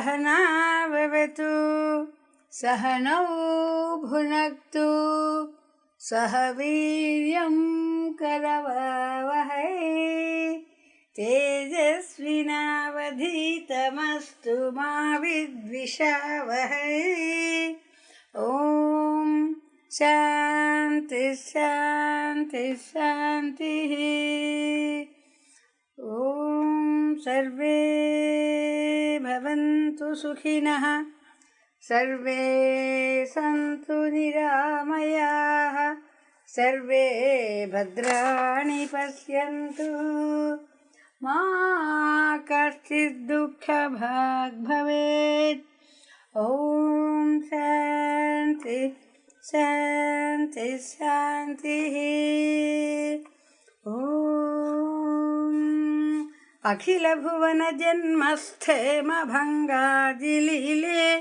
सहनाववतु सहनौ भुनक्तु सह वीर्यं करवावहै तेजस्विनावधीतमस्तु मा विद्विषावहै। ॐ शान्ति शान्ति शान्तिः। ॐ सर्वे भवन्तु सुखिनः सर्वे सन्तु निरामयाः सर्वे भद्राणि पश्यन्तु मा कश्चित् दुःखभाग् भवेत्। ॐ शान्ति शान्ति शान्तिः। ॐ अखिलभुवनजन्मस्थेमभङ्गादिलीले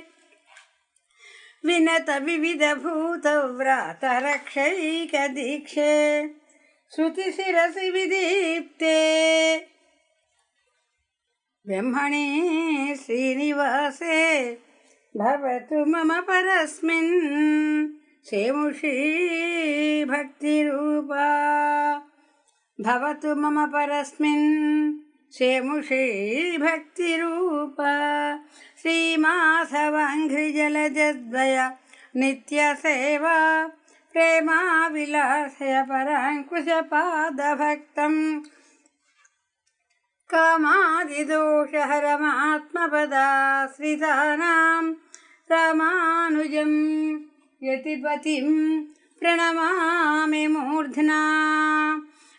विनत विविधभूतव्रातरक्षैकदीक्षे श्रुतिशिरसि विदीप्ते ब्रह्मणे श्रीनिवासे भवतु मम परस्मिन् शेमुषी भक्तिरूपा भवतु मम परस्मिन् शेमुषी भक्तिरूपा। श्रीमाधवाङ्घ्रिजलजद्वय नित्यसेवा प्रेमाविलासय पराङ्कुशपादभक्तम् कामादिदोषहरमात्मपदाश्रितानां रामानुजं यतिपतिं प्रणमामि मूर्ध्ना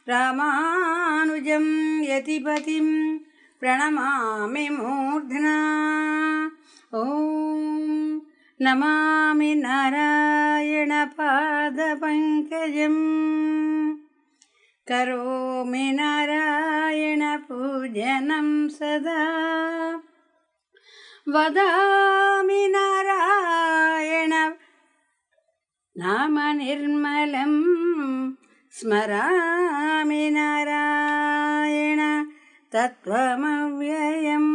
रामानुजं यतिपतिं प्रणमामि मूर्ध्ना। ॐ नमामि नारायणपादपङ्कजम् करोमि नारायणपूजनं सदा वदामि नारायण नाम निर्मलं स्मरामि नारायण तत्त्वमव्ययम्।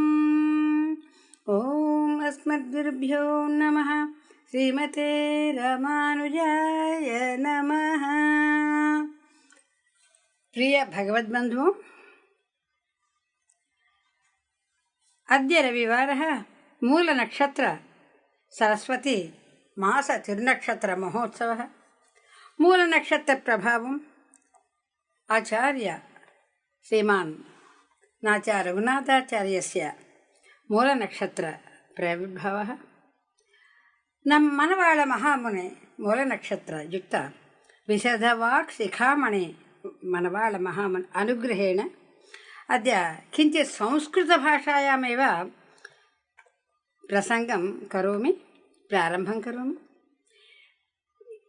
ॐ अस्मद्गुरुभ्यो नमः। श्रीमते रामानुजाय नमः। प्रिय भगवद्बन्धु, अद्य रविवारः मूलनक्षत्र सरस्वती मास तिरुनक्षत्र महोत्सवः। मूलनक्षत्रप्रभावम् आचार्य श्रीमान् नाचा रघुनाथाचार्यस्य मूलनक्षत्र प्रविर्भवः। ನಮ್ಮ ಮನವಾಳ ಮಹಾಮುನೆ ಮೂಲನಕ್ಷತ್ರ ಯುಕ್ತ ವಿಶದವಾಕ್ ಶಿಖಾಮಣಿ मनवाळ महामन् अनुग्रहेण अद्य किञ्चित् संस्कृतभाषायामेव प्रसङ्गं करोमि, प्रारम्भं करोमि।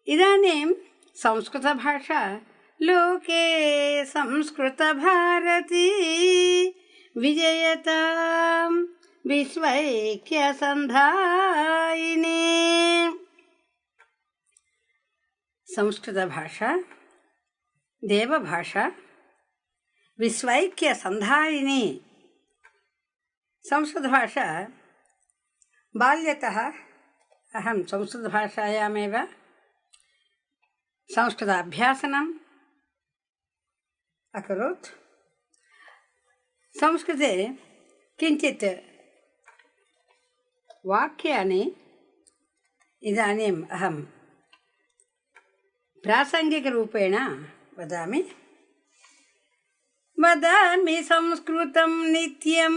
इदानीं संस्कृतभाषा लोके संस्कृतभारती विजयतां विश्वैक्यसन्धायिनी। संस्कृतभाषा देवभाषा विश्वैक्य संधायिनी। संस्कृतभाषा बाल्यतः अहं संस्कृतभाषायामेव संस्कृताभ्यासनम् अकरोत्। संस्कृते किञ्चित् वाक्यानि इदानीम् अहं प्रासङ्गिकरूपेण वदामि। वदामि संस्कृतं नित्यं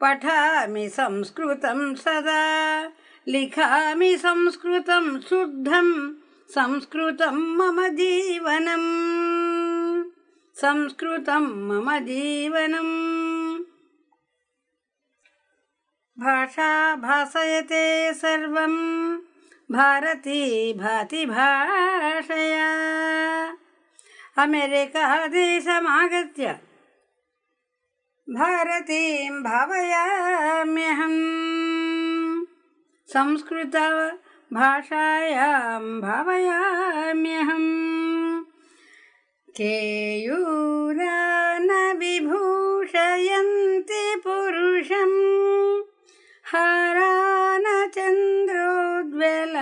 पठामि संस्कृतं सदा लिखामि संस्कृतं शुद्धं संस्कृतं मम जीवनम् संस्कृतं मम जीवनम्। भाषा भाषयते सर्वं भारती भाति भाषया। अमेरिकादेशमागत्य भारतीं भावयाम्यहम् संस्कृतभाषायां भावयाम्यहम्। केयूरान विभूषयन्ति पुरुषम् हरा न चन्द्रोज्ज्वल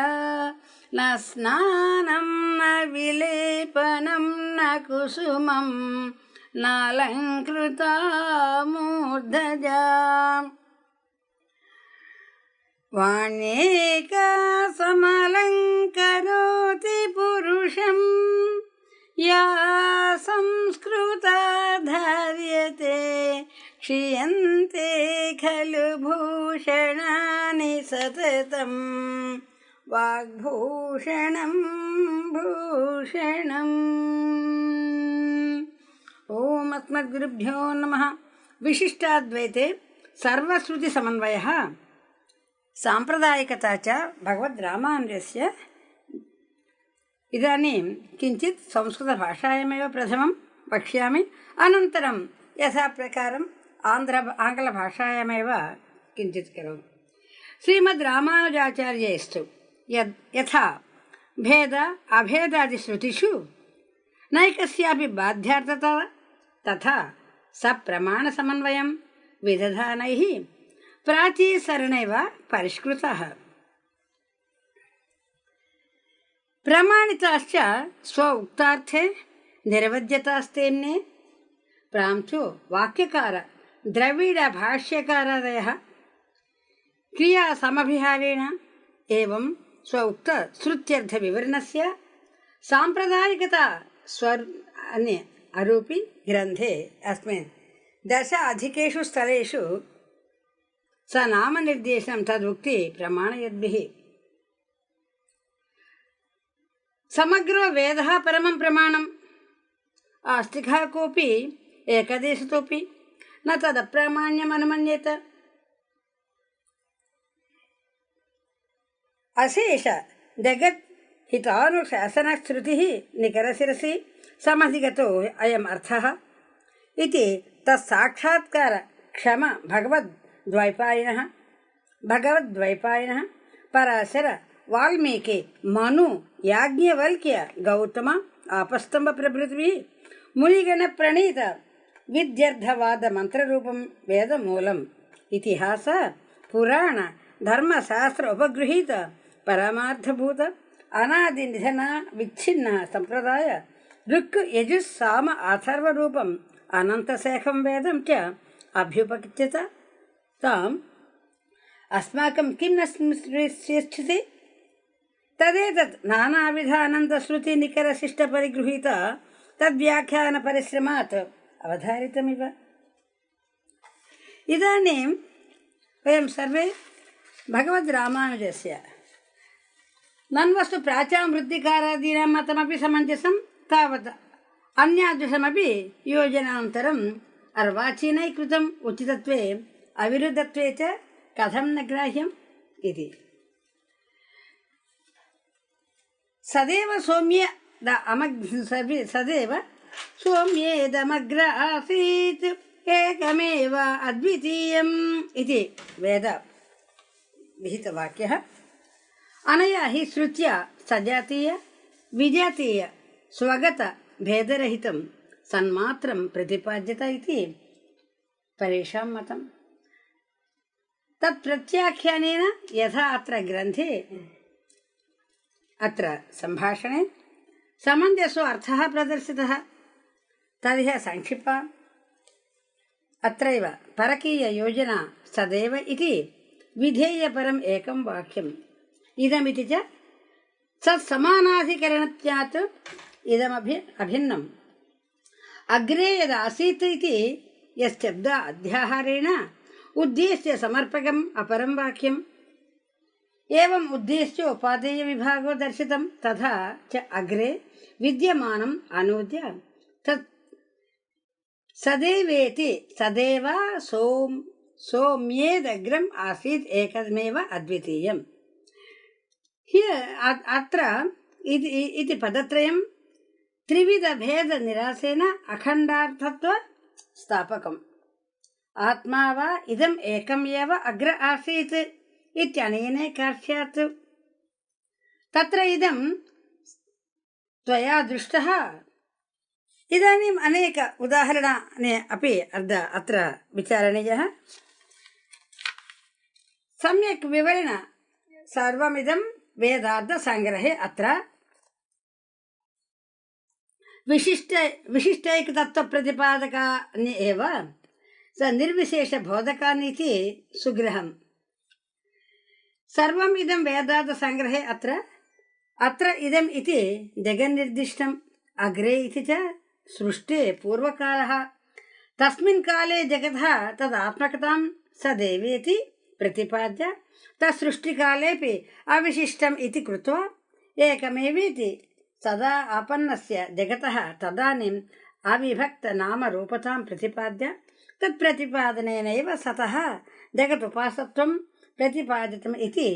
न स्नानं न विलेपनं न कुसुमं नालङ्कृता मूर्धजा वाण्येका समलङ्करोति पुरुषं या संस्कृता धार्यते क्षीयन्ते खलु भूषणानि सततं वाग्भूषणं भूषणम्। ओम अस्मद्गुरुभ्यो नमः। विशिष्टाद्वैते सर्वश्रुतिसमन्वयः साम्प्रदायिकता च भगवद्रामानुजस्य। इदानीं किञ्चित् संस्कृतभाषायामेव प्रथमं वक्ष्यामि, अनन्तरं यथा प्रकारम् आङ्ग्लभाषायामेव किञ्चित् करोमि। श्रीमद्रामानुजाचार्यैस्तु यथा भेद अभेदादिश्रुतिषु नैकस्यापि बाध्यार्थता तथा सप्रमाणसमन्वयं विदधानैः प्राचीसरणैव परिष्कृतः। प्रमाणिताश्च स्व उक्तार्थे निर्वज्यतास्तेम्ने प्रांशो वाक्यकार द्रविड भाष्यकारादयः क्रिया समभिहारेण एवं स्व उक्त श्रुत्यर्थ विवरणस्य सांप्रदायिकता स्वर अन्य आरोपी ग्रन्थे अस्मिन् 10 अधिकेषु स्थलेषु स नामनिर्देशनं तदुक्ति प्रमाणयद्भिः। समग्रो वेदः परमं प्रमाणम् आस्तिकः कोऽपि एकदेशतोऽपि न तदप्रामाण्यम् अनुमन्येत। अशेष जगत् हितानुशासनश्रुतिः निकरशिरसि समधिगतो अयम् अर्थः इति तत्साक्षात्कार क्षम भगवद्वैपायनः पराशर वाल्मीकि मनु याज्ञवल्क्य गौतम आपस्तंभ प्रभृतिभिः मुनिगण प्रणीत विद्यर्थवाद मंत्ररूपं वेदमूलम् इतिहास पुराण धर्मशास्त्र उपगृहीत परमार्थभूत अनादि निधन विच्छिन्न संप्रदाय ऋक् यजुः साम अथर्वरूपम् अनन्तशेखं वेदं च अभ्युपगच्छत ताम् अस्माकं किं न स्मृष्यति तदेतत् नानाविधानन्दश्रुतिनिकरशिष्टपरिगृहीत तद्व्याख्यानपरिश्रमात् अवधारितमिव। इदानीं वयं सर्वे भगवद्रामानुजस्य नन्वस्तु प्राचां वृत्तिकारादीनां मतमपि समञ्जसं तावत् अन्यादृशमपि योजनान्तरम् अर्वाचीनैकृतम् उचितत्वे अविरुद्धत्वे च कथं न ग्राह्यम् इति। सदैव सौम्ये सदैव सौम्येदमग्र आसीत् एकमेव अद्वितीयम् इति वेद विहितवाक्यः। अनया हि श्रुत्या सजातीय विजातीय स्वगत भेदरहितं सन्मात्रं प्रतिपाद्यत इति परेषां मतम्। तत्प्रत्याख्यानेन यथा अत्र ग्रन्थे अत्र संभाषणे समञ्जसो अर्थः प्रदर्शितः तदिह संक्षिप्ता अत्रैव परकीय योजना सदैव इति विधेयपरम् एकं वाक्यम् इदमिति च सत्समानाधिकरणत्वात् इदमभि अभिन्नम्। अग्रे यदासीत् इति यश्चब्द अध्याहारेण उद्देश्य समर्पकम् अपरं वाक्यम् एवम् उद्देश्य उपादेय विभागो दर्शितं तथा च अग्रे विद्यमानम् अनुद्य तत् सदैवेति सदैव सौम्येदग्रम् आसीत् एकमेव अद्वितीयम्। अत्र इति पदत्रयं त्रिविध भेद निरासेन अखण्डार्थत्व स्थापकम्। आत्मा वा इदम् एकम् एव अग्र आसीत् इत्यनेनैकार्थ्यात् तत्र इदं त्वया दृष्टः। इदानीम् अनेक उदाहरणानि अपि अत्र विचारणीयः। सम्यक् विवरण सर्वमिदं वेदार्थसङ्ग्रहे अत्र विशिष्टैकतत्त्वप्रतिपादकानि एव स निर्विशेषबोधकानि इति सुगृहम्। सर्वम् इदं वेदार्थसङ्ग्रहे अत्र इदम् इति जगन्निर्दिष्टम्। अग्रे इति च सृष्टे पूर्वकालः। तस्मिन् काले जगतः तदात्मकतां सदैवेति प्रतिपाद्य तत्सृष्टिकालेऽपि अविशिष्टम् इति कृत्वा एकमेवेति सदा आपन्नस्य जगतः तदानीम् अविभक्तनामरूपतां प्रतिपाद्य तत्प्रतिपादनेनैव सतः जगदुपासत्वं प्रतिपादितम् इति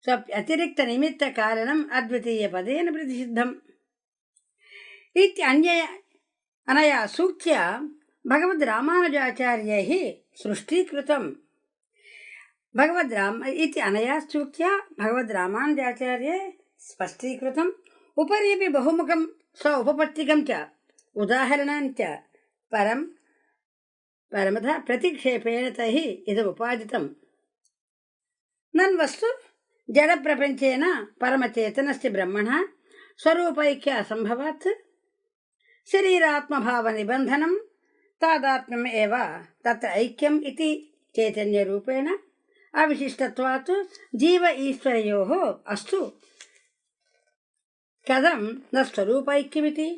अतिरिक्तनिमित्तकारणम् अद्वितीयपदेन प्रतिषिद्धम्। अनया सूक्त्या भगवद्रामानुजाचार्यैः सृष्टीकृतम्। अनया सूक्त्या भगवद्रामानुजाचार्ये स्पष्टीकृतम्। उपरिपि बहुमुखं स्व उपपत्तिकं च उदाहरणं च परमतः प्रतिक्षेपेण तैः इदमुपादितम्। नन्वस्तु जडप्रपञ्चेन परमचेतनस्य ब्रह्मणः स्वरूपैक्य असम्भवात् शरीरात्मभावनिबन्धनं तादात्म्यम् एव तत्र ऐक्यम् इति चैतन्यरूपेण अविशिष्टत्वात् जीव ईश्वरयोः अस्तु कथं न स्वरूपैक्यमिति।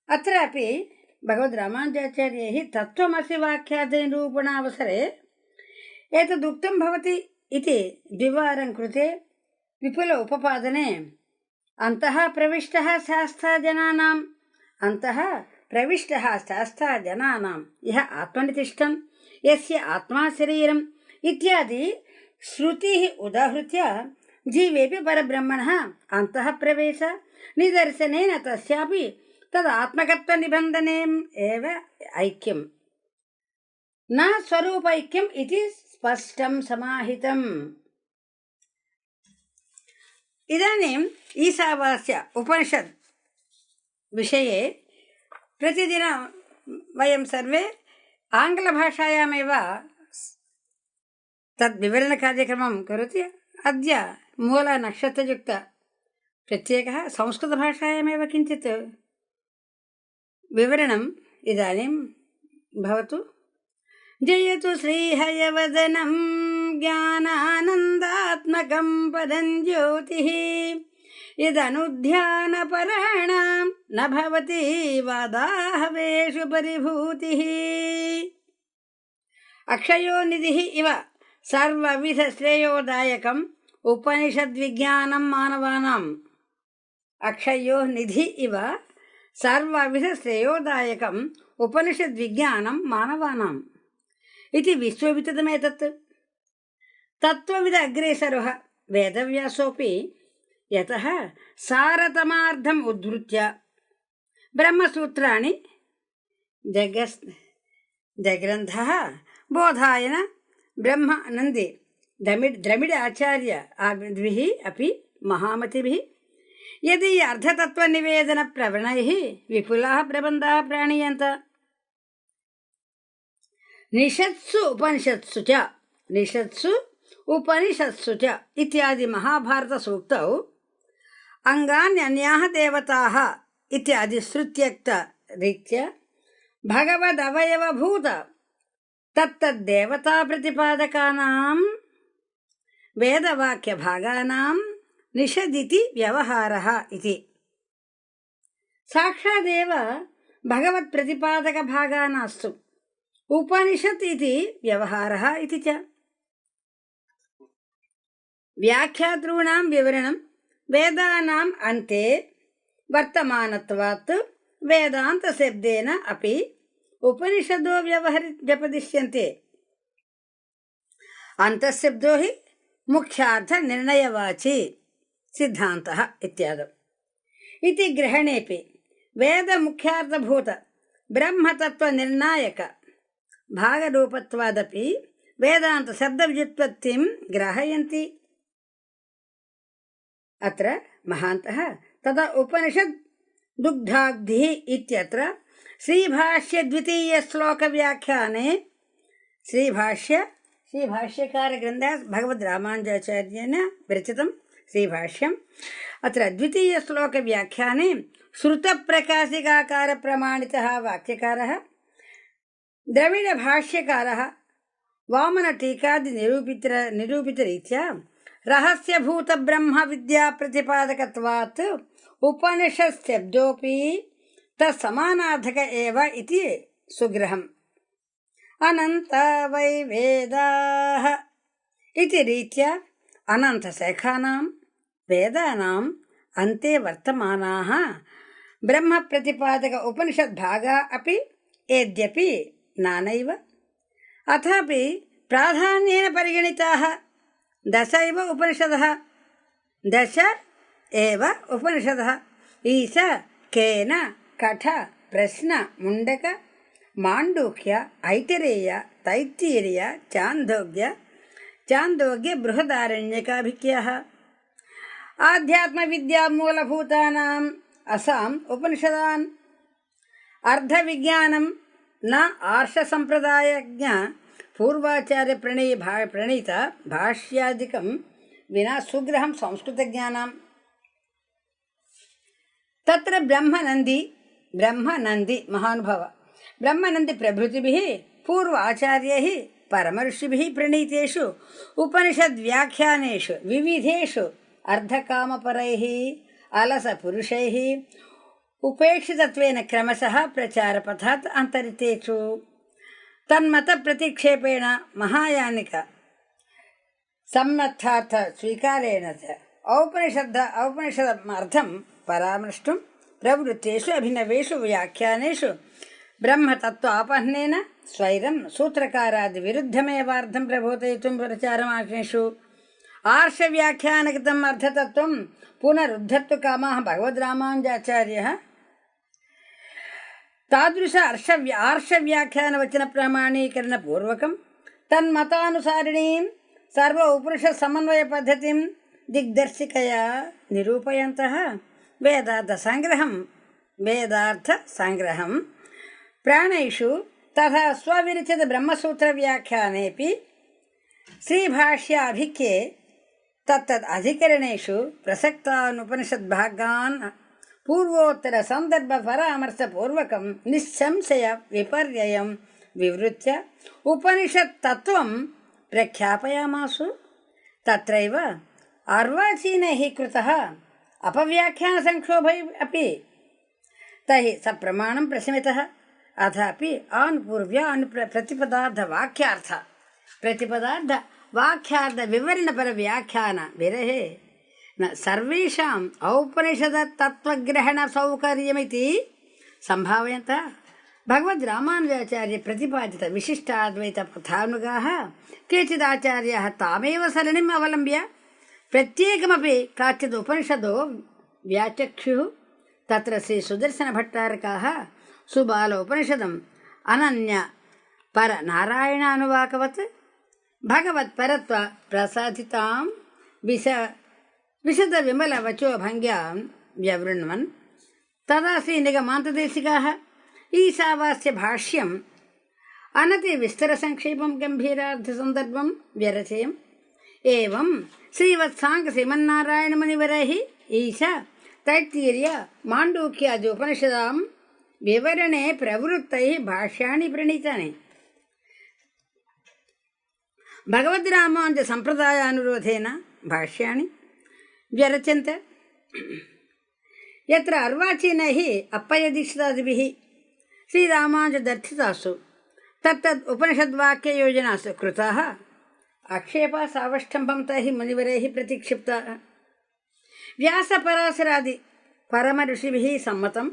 अत्रापि भगवद्रामानुजाचार्यैः तत्त्वमसि वाक्यादिनिरूपणावसरे एतदुक्तं भवति इति द्विवारं कृते विपुल उपपादने अन्तः प्रविष्टः शास्त्रजनानां यः आत्मनितिष्ठं यस्य आत्मा शरीरम् इत्यादि श्रुतिः उदाहृत्य जीवेपि परब्रह्मणः अन्तः प्रवेश निदर्शनेन तस्यापि तदात्मकत्वनिबन्धनेम् एव ऐक्यम् न स्वरूपैक्यम् इति स्पष्टं समाहितम्। इदानीम् ईशावास्य उपनिषद् विषये प्रतिदिनं वयं सर्वे आङ्ग्लभाषायामेव तद्विवरणकार्यक्रमं करोति। अद्य मूलनक्षत्रयुक्त प्रत्येकः संस्कृतभाषायामेव किञ्चित् विवरणम् इदानीं भवतु। जयतु श्रीहयवदनं ज्ञानानन्दात्मकं पदं ज्योतिः यदनुध्यानपराणां न भवति वादाहवेषु परिभूतिः। अक्षयो निधिः इव सर्वविधश्रेयोदायकम् उपनिषद्विज्ञानं मानवानाम्। अक्षयो निधि इव सर्वविधश्रेयोदायकम् उपनिषद्विज्ञानं मानवानाम् इति विश्वविदितमेतत्। तत्त्वविद अग्रेसरः वेदव्यासोऽपि यतः सारतमार्थम् उद्धृत्य ब्रह्मसूत्राणि जग्रन्थः बोधायन ब्रह्मानन्दे द्रमिड आचार्य आदिभिः अपि महामतिभिः यदि अर्धतत्त्वनिवेदनप्रवणैः विपुलाः प्रबन्धाः प्राणीयन्त। निषत्सु उपनिषत्सु च इत्यादि महाभारतसूक्तौ अङ्गान्यन्याः देवताः इत्यादि श्रुत्यक्तरीत्या भगवदवयवभूत तत्तद्देवताप्रतिपादकानां वेदवाक्यभागानां निषदिति व्यवहारः इति। साक्षादेव भगवत्प्रतिपादकभागानास्तु उपनिषत् इति व्यवहारः इति च। व्याख्यातॄणां विवरणं वेदानाम् अन्ते वर्तमानत्वात् वेदान्तशब्देन अपि उपनिषदो व्यपदिश्यन्ते। अन्तःशब्दो हि मुख्यार्थनिर्णयवाची सिद्धान्तः इत्यादौ इति ग्रहणेऽपि वेदमुख्यार्थभूत ब्रह्मतत्त्वनिर्णायक भागरूपत्वादपि वेदान्तशब्दव्युत्पत्तिं ग्राहयन्ति। अत्र महान्तः तदा उपनिषद् दुग्धाग्धिः इत्यत्र श्रीभाष्य द्वितीय श्लोक व्याख्याने श्रीभाष्य श्रीभाष्यकारग्रन्थः भगवद्रामानुजाचार्येण विरचितं श्रीभाष्यम्। अत्र द्वितीयश्लोकव्याख्याने श्रुतप्रकाशिकाकारप्रमाणितः वाक्यकारः द्रविडभाष्यकारः वामनटीकादिनिरूपितरीत्या रहस्यभूतब्रह्मविद्याप्रतिपादकत्वात् उपनिषत्शब्दोऽपि तत्समानार्थक एव इति सुग्रहम्। अनन्त वै वेदाः इति रीत्या अनन्तशाखानां वेदानाम् अन्ते वर्तमानाः ब्रह्मप्रतिपादक उपनिषद्भागाः अपि यद्यपि नानैव अथापि प्राधान्येन परिगणिताः 10 एव उपनिषदः। 10 एव उपनिषदः। ईश केन कठ प्रश्न मुण्डक माण्डूक्य ऐतिरेय तैत्तिरीय चान्दोग्य बृहदारण्यकाभिक्यः। आध्यात्मविद्यामूलभूतानाम् असाम् उपनिषदान् अर्धविज्ञानं न आर्षसम्प्रदायज्ञ पूर्वाचार्य प्रणीत भाष्यादिकं विना सुग्रहं संस्कृतज्ञानम्। तत्र ब्रह्मनन्दी महानुभाव ब्रह्मनन्दी प्रभृतिभिः पूर्व आचार्यैः परमऋषिभिः प्रणीतेषु उपनिषद्व्याख्यानेषु विविधेषु अर्धकामपरैः अलसपुरुषैः उपेक्षितत्वेन क्रमशः प्रचारपथात् अन्तरितेषु तन्मतप्रतिक्षेपेण महायानिक सम्मतार्थ स्वीकारेण च औपनिषदर्थं परामृष्टुं प्रवृत्तेषु अभिनवेषु व्याख्यानेषु ब्रह्मतत्त्वापन्नेन स्वैरं सूत्रकारादिविरुद्धमेवार्थं प्रबोधयितुं प्रचारमाग्नेषु आर्षव्याख्यानकृतम् अर्थतत्त्वं पुनरुद्धर्तुकामः भगवद्रामानुजाचार्यः तादृश आर्षव्याख्यानवचनप्रमाणीकरणपूर्वकं तन्मतानुसारिणीं सर्व उपनिषत्समन्वयपद्धतिं दिग्दर्शिकया निरूपयन्तः वेदार्थसङ्ग्रहं प्राणेषु तथा स्वविरचितब्रह्मसूत्रव्याख्यानेऽपि श्रीभाष्याभिक्ये तत्तद् अधिकरणेषु प्रसक्तानुपनिषद्भागान् पूर्वोत्तर संदर्भ परामर्शपूर्वकं निस्संशय विपर्ययं विवृत्य उपनिषत् तत्त्वं प्रख्यापयामासु। तत्रैव अर्वाचीनैः कृतः अपव्याख्यानसंक्षोभैः अपि तैः सप्रमाणं प्रशमितः। अथापि प्रतिपदार्थ विवरणपरव्याख्यान विरहे न सर्वेषाम् औपनिषदतत्त्वग्रहणसौकर्यमिति सम्भावयन्तः भगवद्रामानुजाचार्य प्रतिपादित विशिष्टाद्वैतपथानुगाः केचिदाचार्याः तामेव सरणिम् अवलम्ब्य प्रत्येकमपि काचित् उपनिषदो व्याचक्षुः। तत्र श्रीसुदर्शनभट्टारकाः सुबालोपनिषदम् अनन्य परनारायणानुवाकवत् भगवत्परत्व प्रसादितां विशद विमल वचो भंग्यां व्यवृण्वन् तदा श्री निगमान्तदेशिकाः ईशावास्य भाष्यम् अनति विस्तर संक्षेपं गंभीरार्थ संदर्भं व्यरचयम्। एवं श्रीवत्सांग श्रीमन्नारायण मुनिवरैः ईशा तैत्तिरीय माण्डूक्यादि उपनिषदां विवरणे प्रवृत्तैः भाष्याणि प्रणीतानि। भगवद्रामानुज संप्रदायानुरोधेन भाष्याणि व्यरच्यन्ते। यत्र अर्वाचीनैः अप्पयदीक्षितादिभिः श्रीरामानुजदर्शितासु तत्तद् उपनिषद्वाक्ययोजनासु कृताः आक्षेपः सावष्टम्भं तैः मुनिवरैः प्रतिक्षिप्ताः व्यासपराशरादि परमऋषिभिः सम्मतं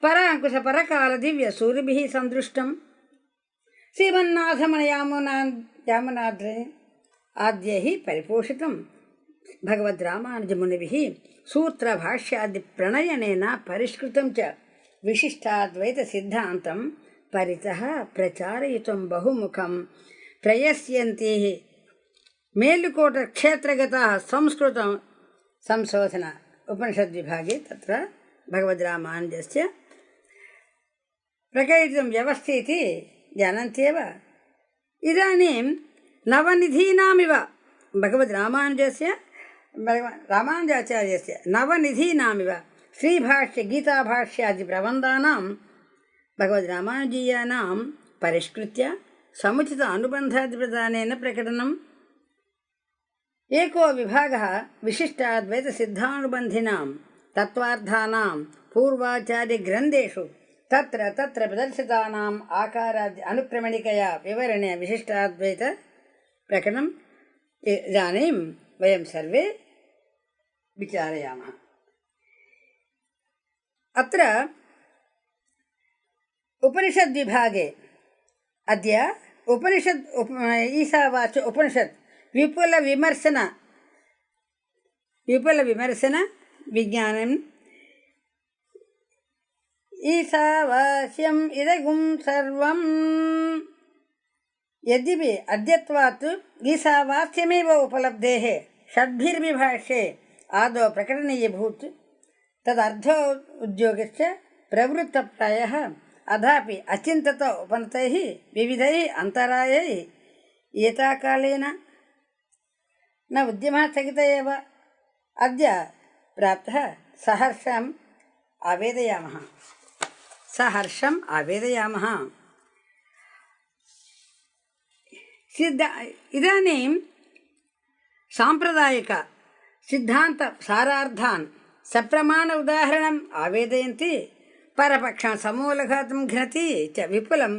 पराङ्कुशपरकालदिव्यसूरिभिः सन्दृष्टं श्रीमन्नाथमणयामुनाद्रे आद्यैः परिपोषितं भगवद्रामानुजमुनिभिः सूत्रभाष्यादिप्रणयनेन परिष्कृतं च विशिष्टाद्वैतसिद्धान्तं परितः प्रचारयितुं बहुमुखं प्रयस्यन्तीः मेलुकोटक्षेत्रगताः संस्कृत संशोधन उपनिषद्विभागे तत्र भगवद्रामानुजस्य प्रकटितं व्यवस्थिति जानन्त्येव। इदानीं नवनिधीनामिव रामानुजाचार्यस्य नवनिधीनामिव श्रीभाष्य गीताभाष्यादि प्रबन्धानां भगवद्रामानुजीयानां परिष्कृत्य समुचित अनुबन्धादिप्रदानेन प्रकटनम् एको विभागः विशिष्टाद्वैतसिद्धानुबन्धिनां तत्त्वार्थानां पूर्वाचार्यग्रन्थेषु तत्र तत्र प्रदर्शितानाम् आकारादि अनुक्रमणिकया विवरणे विशिष्टाद्वैत प्रकरणम् इदानीं वयं सर्वे विचारयामः। अत्र उपनिषद्विभागे अद्य ईशावाच उपनिषत् विपुलविमर्शन विज्ञानम् ईशावास्यम् इदगुं सर्वम् यद्यपि अद्यत्वात् ईशावास्यमेव उपलब्धेः षड्भिर्विभाष्ये आदौ प्रकटनीयभूत् तदर्थो उद्योगस्य प्रवृत्तप्रायः अथापि अचिन्तत उपनतैः विविधैः अन्तरायैः एताकालेन न उद्यमः स्थगित एव अद्य प्राप्तः सहर्षम् आवेदयामः। इदानीं साम्प्रदायिक सिद्धान्त सारार्थान् सप्रमाण उदाहरणम् आवेदयन्ति परपक्षान् समूलघातुं घ्नति च विपुलं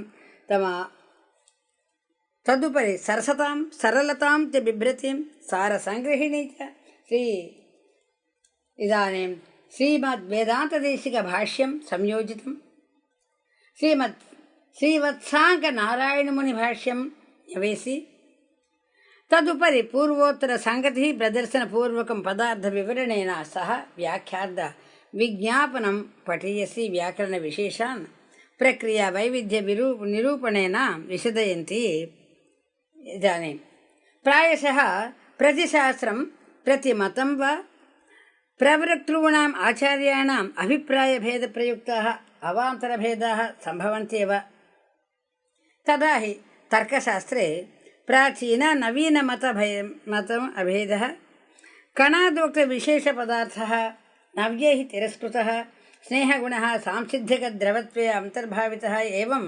तदुपरि सरसतां सरलतां च बिभ्रतिं सारसंग्रहिणी च इदानीं श्रीमद्वेदान्तदेशिकभाष्यं संयोजितं श्रीवत्साङ्कनारायणमुनिभाष्यं न्यवेसि तदुपरि पूर्वोत्तरसङ्गतिः प्रदर्शनपूर्वकं पदार्थविवरणेन सह व्याख्यार्थ विज्ञापनं पठयसि व्याकरणविशेषान् प्रक्रिया वैविध्य निरूपणेन विशदयन्ति। इदानीं प्रायशः प्रतिशास्त्रं प्रतिमतं वा प्रवक्तॄणाम् आचार्याणाम् अभिप्रायभेदप्रयुक्ताः अवान्तरभेदाः सम्भवन्त्येव। तदा हि तर्कशास्त्रे प्राचीन नवीनमतम् अभेदः कणादोक्तविशेषपदार्थः नव्यैः तिरस्कृतः स्नेहगुणः सांसिद्धिकद्रवत्वे अन्तर्भावितः एवं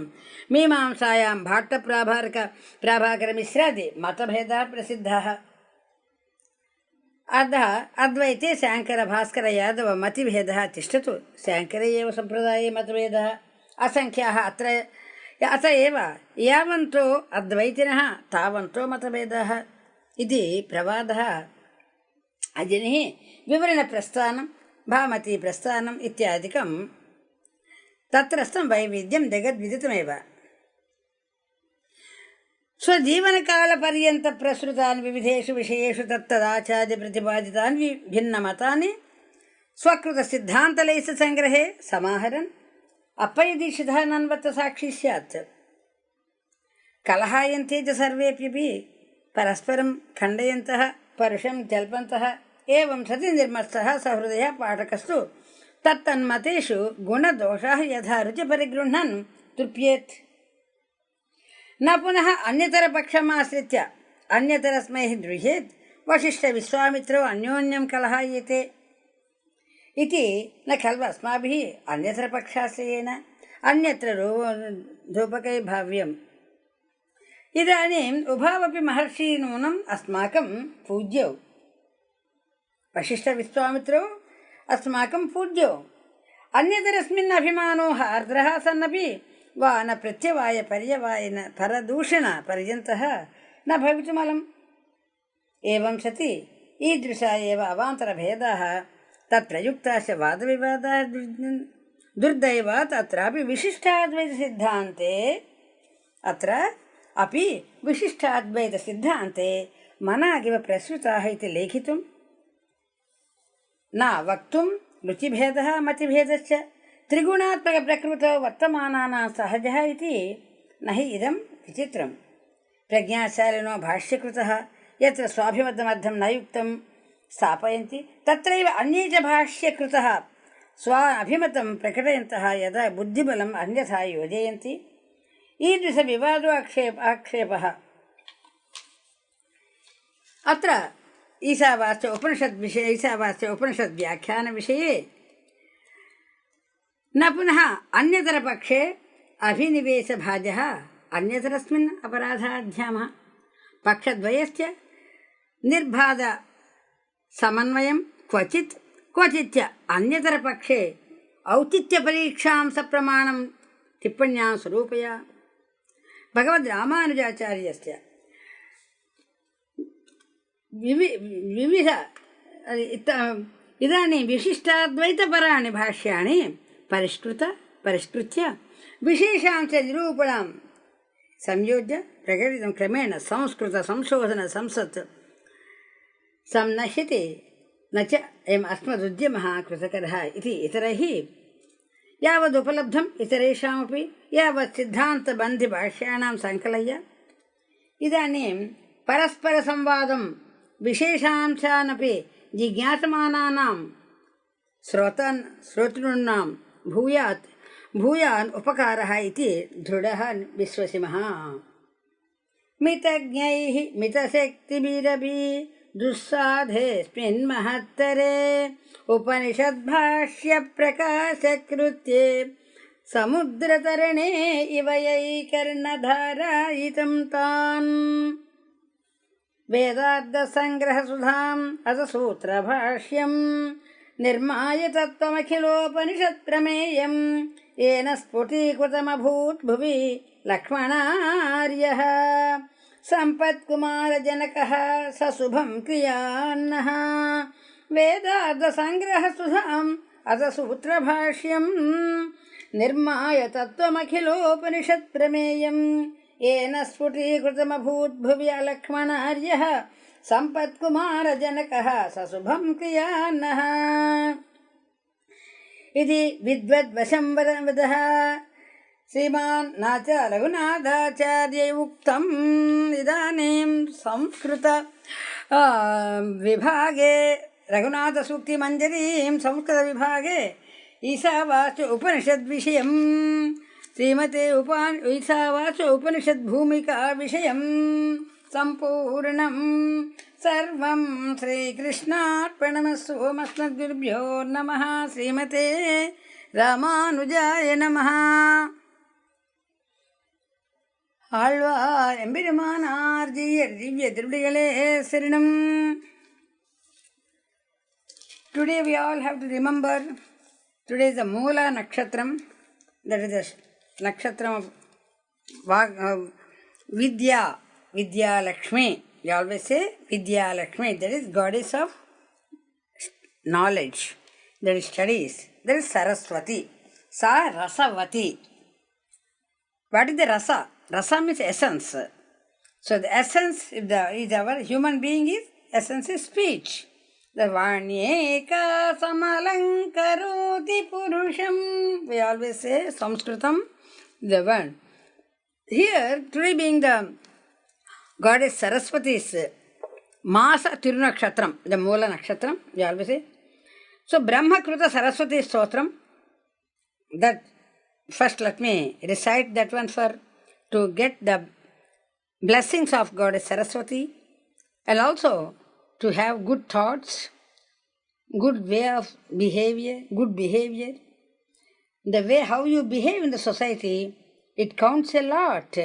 मीमांसायां भाट्टप्राभाकरमिश्रादि मतभेदाः प्रसिद्धाः। अतः अद्वैते शाङ्करभास्करयादव मतिभेदः तिष्ठतु शाङ्करे एव सम्प्रदाये मतभेदः असङ्ख्याः अत एव यावन्तो अद्वैतिनः तावन्तो मतभेदाः इति प्रवादः अजनिः विवरणप्रस्थानं भामतीप्रस्थानम् इत्यादिकं तत्रस्थं वैविध्यं जगद्विदितमेव। स्वजीवनकालपर्यन्तप्रसृतान् विविधेषु विषयेषु तत्तदाचार्यप्रतिपादितान् भिन्नमतानि स्वकृतसिद्धान्तलेशसङ्ग्रहे समाहरन् अप्पयदीक्षितः नन्वत्तसाक्षी स्यात्। कलहायन्ते च सर्वेऽपि परस्परं खण्डयन्तः परुषं जल्पन्तः एवं सति निर्मत्सः सहृदयः पाठकस्तु तत्तन्मतेषु गुणदोषाः यथा रुचि परिगृह्णन् तृप्येत्। न पुनः अन्यतरपक्षमाश्रित्य अन्यतरस्मै द्रुह्येत् वसिष्ठविश्वामित्रौ अन्योन्यं कलहायेते इति न खल्व अस्माभिः अन्यतरपक्षाश्रयेण अन्यत्र रूपकै भाव्यम्। इदानीम् उभावपि महर्षीनूनम् अस्माकं पूज्यौ वसिष्ठविश्वामित्रौ अस्माकं पूज्यौ अन्यतरस्मिन् अभिमानो आर्द्रः सन्नपि वा न प्रत्यवाय पर्यवायन परदूषण पर्यन्तः न भवितुमलम्। एवं सति ईदृशा एव अवान्तरभेदाः तत्प्रयुक्ताश्च वादविवादाः दुर्दैवात् अत्रापि विशिष्टाद्वैतसिद्धान्ते मनागिव प्रसृताः इति लेखितुं न वक्तुं रुचिभेदः मतिभेदश्च त्रिगुणात्मकप्रकृतौ वर्तमानानां सहजः इति न हि इदं विचित्रं। प्रज्ञाशालिनो भाष्यकृतः यत्र स्वाभिमतमर्थं न युक्तं स्थापयन्ति तत्रैव अन्ये च भाष्यकृतः स्व अभिमतं प्रकटयन्तः यदा बुद्धिबलम् अन्यथा योजयन्ति। ईदृशविवादो आक्षेपः अत्र ईशावास्य उपनिषद्विषये ईशावास्य उपनिषद्व्याख्यानविषये न पुनः अन्यतरपक्षे अभिनिवेशभाजः अन्यतरस्मिन् अपराधाध्यामः पक्षद्वयस्य निर्बाधसमन्वयं क्वचित् क्वचित् अन्यतरपक्षे औचित्यपरीक्षां सप्रमाणं टिप्पण्यां स्वरूपया भगवद्रामानुजाचार्यस्य विविध इदानीं विशिष्टाद्वैतपराणि भाष्याणि परिष्कृत्य विशेषांशनिरूपणां संयोज्य प्रकटितं क्रमेण संस्कृतसंशोधनसंसत् संनश्यति न च अयम् अस्मदुद्यमः कृतकरः इति इतरैः यावदुपलब्धम् इतरेषामपि यावत् सिद्धान्तबन्धिभाष्याणां सङ्कलय्य इदानीं परस्परसंवादं विशेषांशानपि जिज्ञासमानानां श्रोतॄणां भूयान् उपकारः इति दृढः विश्वसिमः। मितज्ञैः मितशक्तिभिरपि दुस्साधेऽस्मिन् महत्तरे उपनिषद्भाष्यप्रकाशकृत्ये समुद्रतरणे इव यैकर्णधारायितं तान् वेदार्थसङ्ग्रहसुधाम् अथ सूत्रभाष्यम् निर्माय तत्त्वमखिलोपनिषत्प्रमेयम् येन स्फुटीकृतमभूत् भुवि लक्ष्मणार्यः सम्पत्कुमारजनकः सशुभं क्रियान्नः वेदार्थसङ्ग्रहसुधाम् अथ सूत्रभाष्यम् निर्माय तत्त्वमखिलोपनिषत्प्रमेयम् येन स्फुटीकृतमभूत् भुवि लक्ष्मणार्यः सम्पत्कुमारजनकः सशुभं क्रियान्नः इति विद्वद्वशं वदः श्रीमान् नाच रघुनाथाचार्यै उक्तम्। इदानीं संस्कृत विभागे रघुनाथसूक्तिमञ्जरीं संस्कृतविभागे ईशावास्य उपनिषद्विषयं श्रीमते ईशावास्य उपनिषद्भूमिका विषयं सम्पूर्णं सर्वं श्रीकृष्णार्पणमस्तु। अस्मद्गुरुभ्यो नमः। श्रीमते रामानुजाय नमः. ஆழ்வார் எம்பெருமானார் திவ்ய திருவடிகளே சரணம். Today we all have to remember, today is the Moola Nakshatram, that is the Nakshatram of Vidya Lakshmi. We always say Vidya Lakshmi, that is goddess of knowledge, that is studies. That is Saraswati. Sa Rasavati. What is the Rasa? Rasa means essence. So the essence is our human being is, essence is speech. The Vanyeka Samalankaroti Purusham. We always say Sanskritam, the word. Here, today being the goddess Saraswati's Masa Tirunakshatram, the Moola Nakshatram, we always say. So Brahma Kruta Saraswati Stotram, that first let me recite that one to get the blessings of Goddess Saraswati, and also to have good thoughts, good way of behavior, good behavior. The way how you behave in the society, it counts a lot.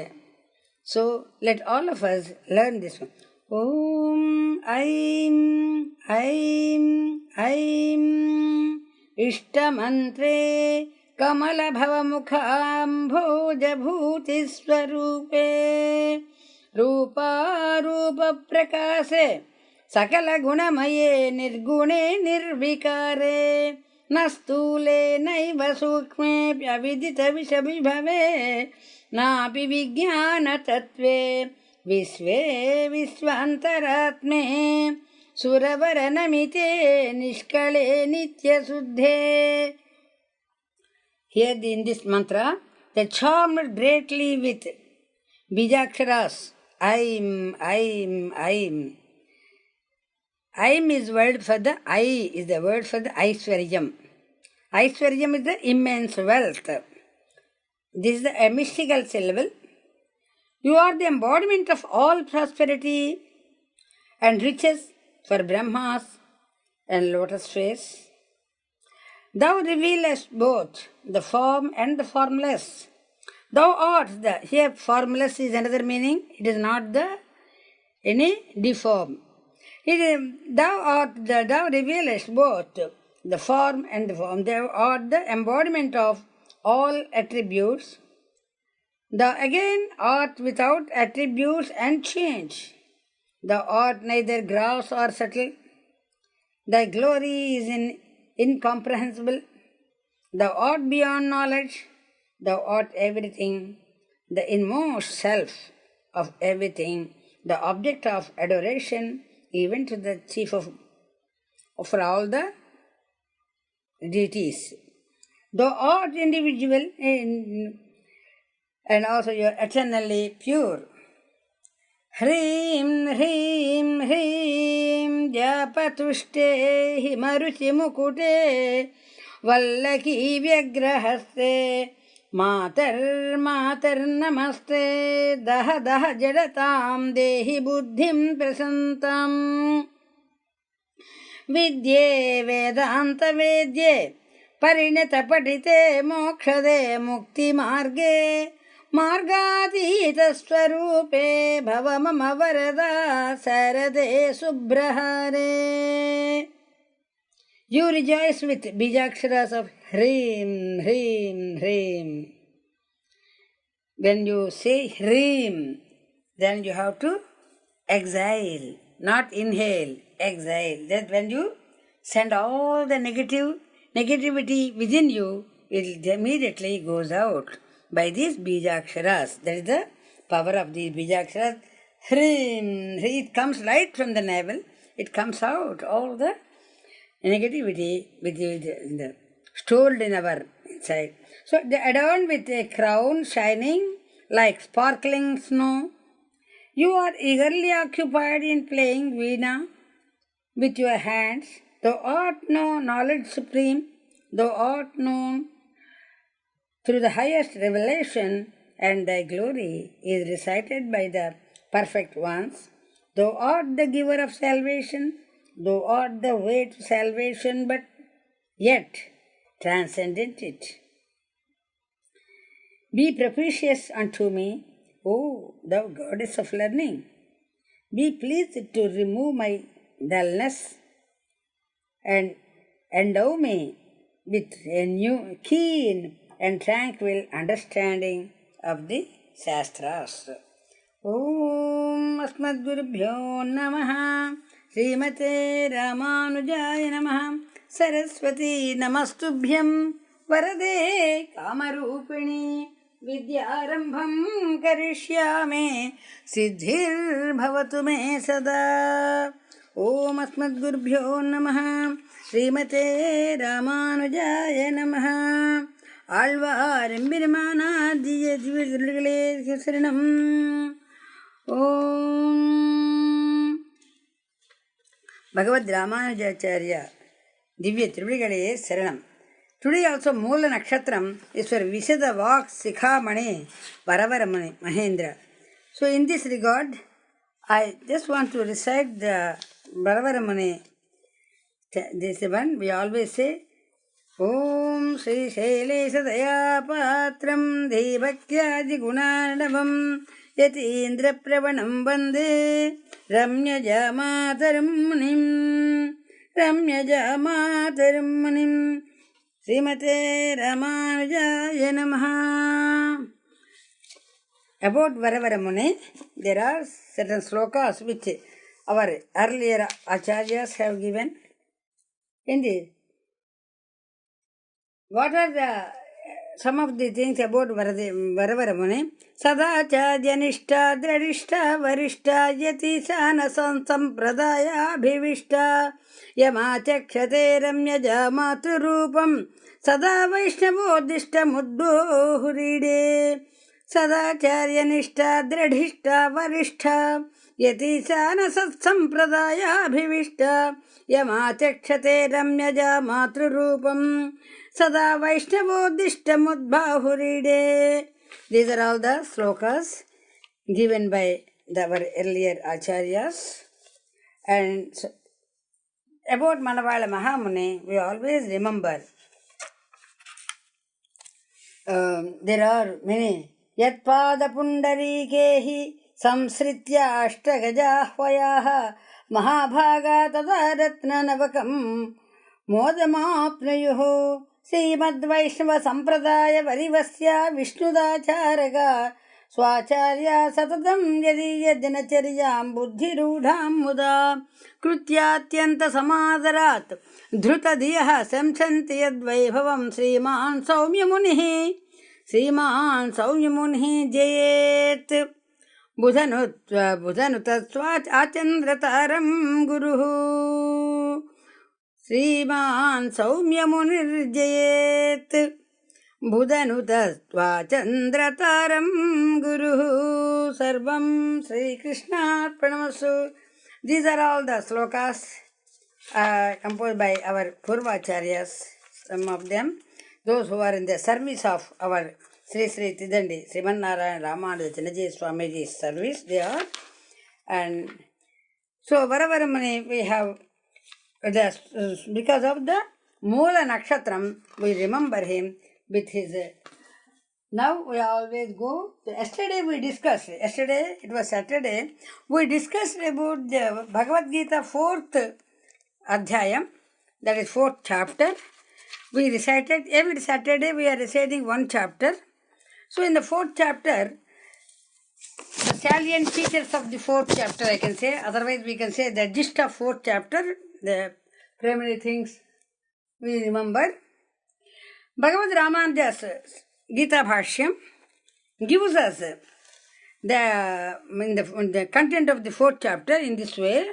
So let all of us learn this one. Om Aim Aim Aim Ishtamantre कमलभवमुखाम्भोजभूतिस्वरूपे रूपारूपप्रकाशे सकलगुणमये निर्गुणे निर्विकारे न स्थूले नैव सूक्ष्मेऽप्यविदितविषविभवे नापि विज्ञानतत्त्वे विश्वे विश्वान्तरात्मे सुरवरनमिते निष्कळे नित्यशुद्धे. Here in this mantra, they charmed greatly with Bijaksharas. Aim, Aim, Aim. Aim is word for the I, is the word for the Aishwaryam. Aishwaryam is the immense wealth. This is a mystical syllable. You are the embodiment of all prosperity, and riches for Brahmas and lotus face. Thou revealest both the form and the formless. Thou art the, here formless is another meaning, it is not the any deform. Thou revealest both the form and the form. Thou art the embodiment of all attributes. Thou again art without attributes and change. Thou art neither gross or subtle. Thy glory is incomprehensible. Thou art beyond knowledge. Thou art everything, the inmost self of everything, the object of adoration, even to the chief of for all the deities. Thou art individual and also you are eternally pure. Hrim, hrim, hrim, japatushte himaruchi mukute, vallaki vyagrahaste, matar, matar namaste, daha, daha jadatam, dehi buddhim prasantam. Vidye vedanta vedye, parinata patite mokshade mukti marge, margatita swarupe bhava mama varada sarade subrahare. You rejoice with bijaksharas of Hrim, Hrim, Hrim. When you say Hrim, then you have to exhale, not inhale, exhale. That when you send all the negativity within you, it immediately goes out by these bijaksharas. That is the power of these bijaksharas. Hrim, it comes right from the navel, it comes out, all the negativity with the stored in our inside. So they adorned with a crown shining like sparkling snow. You are eagerly occupied in playing veena with your hands. Thou art no knowledge supreme. Thou art known through the highest revelation, and thy glory is recited by the perfect ones. Thou art the giver of salvation. Thou art the way to salvation, but yet transcendent it. Be propitious unto me, O thou goddess of learning. Be pleased to remove my dullness and endow me with a new, keen and tranquil understanding of the Shastras. Om Asmadgurubhyo Namaha Srimate Ramanujaya Namaha Saraswati Namastubhyam Varade Kamarupini Vidyarambham Karishyame Siddhir Bhavatu Me Sada. Om Asmadgurubhyo Namaha Srimate Ramanujaya Namaha Alvaarembirmanaadiya Divirgale Saranam. Om Bhagavad Ramanujacharya Divya Trivigale Saranam. Today also Moola Nakshatram is for Vishada Vak Sikhamani Varavaramani Mahendra. So in this regard, I just want to recite the Varavaramani. This one we always say, Om Sri Shailesha Daya Patram Devakyaji Gunarnavam Yatindra Pravanam Bande Ramya Jamataram Munim Ramya Jamataram Munim Srimate Ramanujaya Namaha. About Varavaramuni, there are certain slokas which our earlier acharyas have given. Indeed, what are some of the things about Varavaramuni? Sadacharyanishta dradishta varishta yati sana sampradaya bhivishta yamachakshate ramyaja maturupam sada vaishnavodishta muddhohuride Sadacharyanishta dradishta varishta yati sana sampradaya bhivishta yamachakshate ramyaja maturupam Sada Vaishnavodishta Mudbahuride. These are all the slokas given by our earlier acharyas. And so, about Manavala Mahamuni, we always remember there are many. Yatpada Pundarikehi Samsritya Ashtagajahvayaha Mahabhaga Tadaratna Navakam Modamapnayuho Srimad Vaishnava Sampradaya Varivasya Vishnudacharaka Swacharya Satatam Yadiya Dinacharyam Buddhirudham Muda Krutyatyanta Samadarat Dhrutadiyaha Samchanti Yadvaibhavam Sriman Saumya Munihi Sriman Saumya Munihi Jayet Budhanutaswat Achandrataram Guruhu Sriman Saumya Munir Jayet Budhanutasvachandrataram Guruhu Sarvam Sri Krishna Pranamasu. These are all the slokas composed by our Purvacharyas, some of them, those who are in the service of our Sri Sri Tidandi, Sriman Narayan Ramanuja Chinaji Swamiji's service, they are. And so, Varavaramani, we have, because of the Moola Nakshatram, we remember him with his. Now we always go. Yesterday it was Saturday, we discussed about the Bhagavad Gita 4th Adhyayam, that is 4th chapter. We recited, every Saturday we are reciting one chapter. So in the 4th chapter, the salient features of the 4th chapter I can say, otherwise we can say the gist of 4th chapter, the primary things we remember. Bhagavad Ramanuja's Gita Bhashyam gives us the content of the 4th chapter in this way.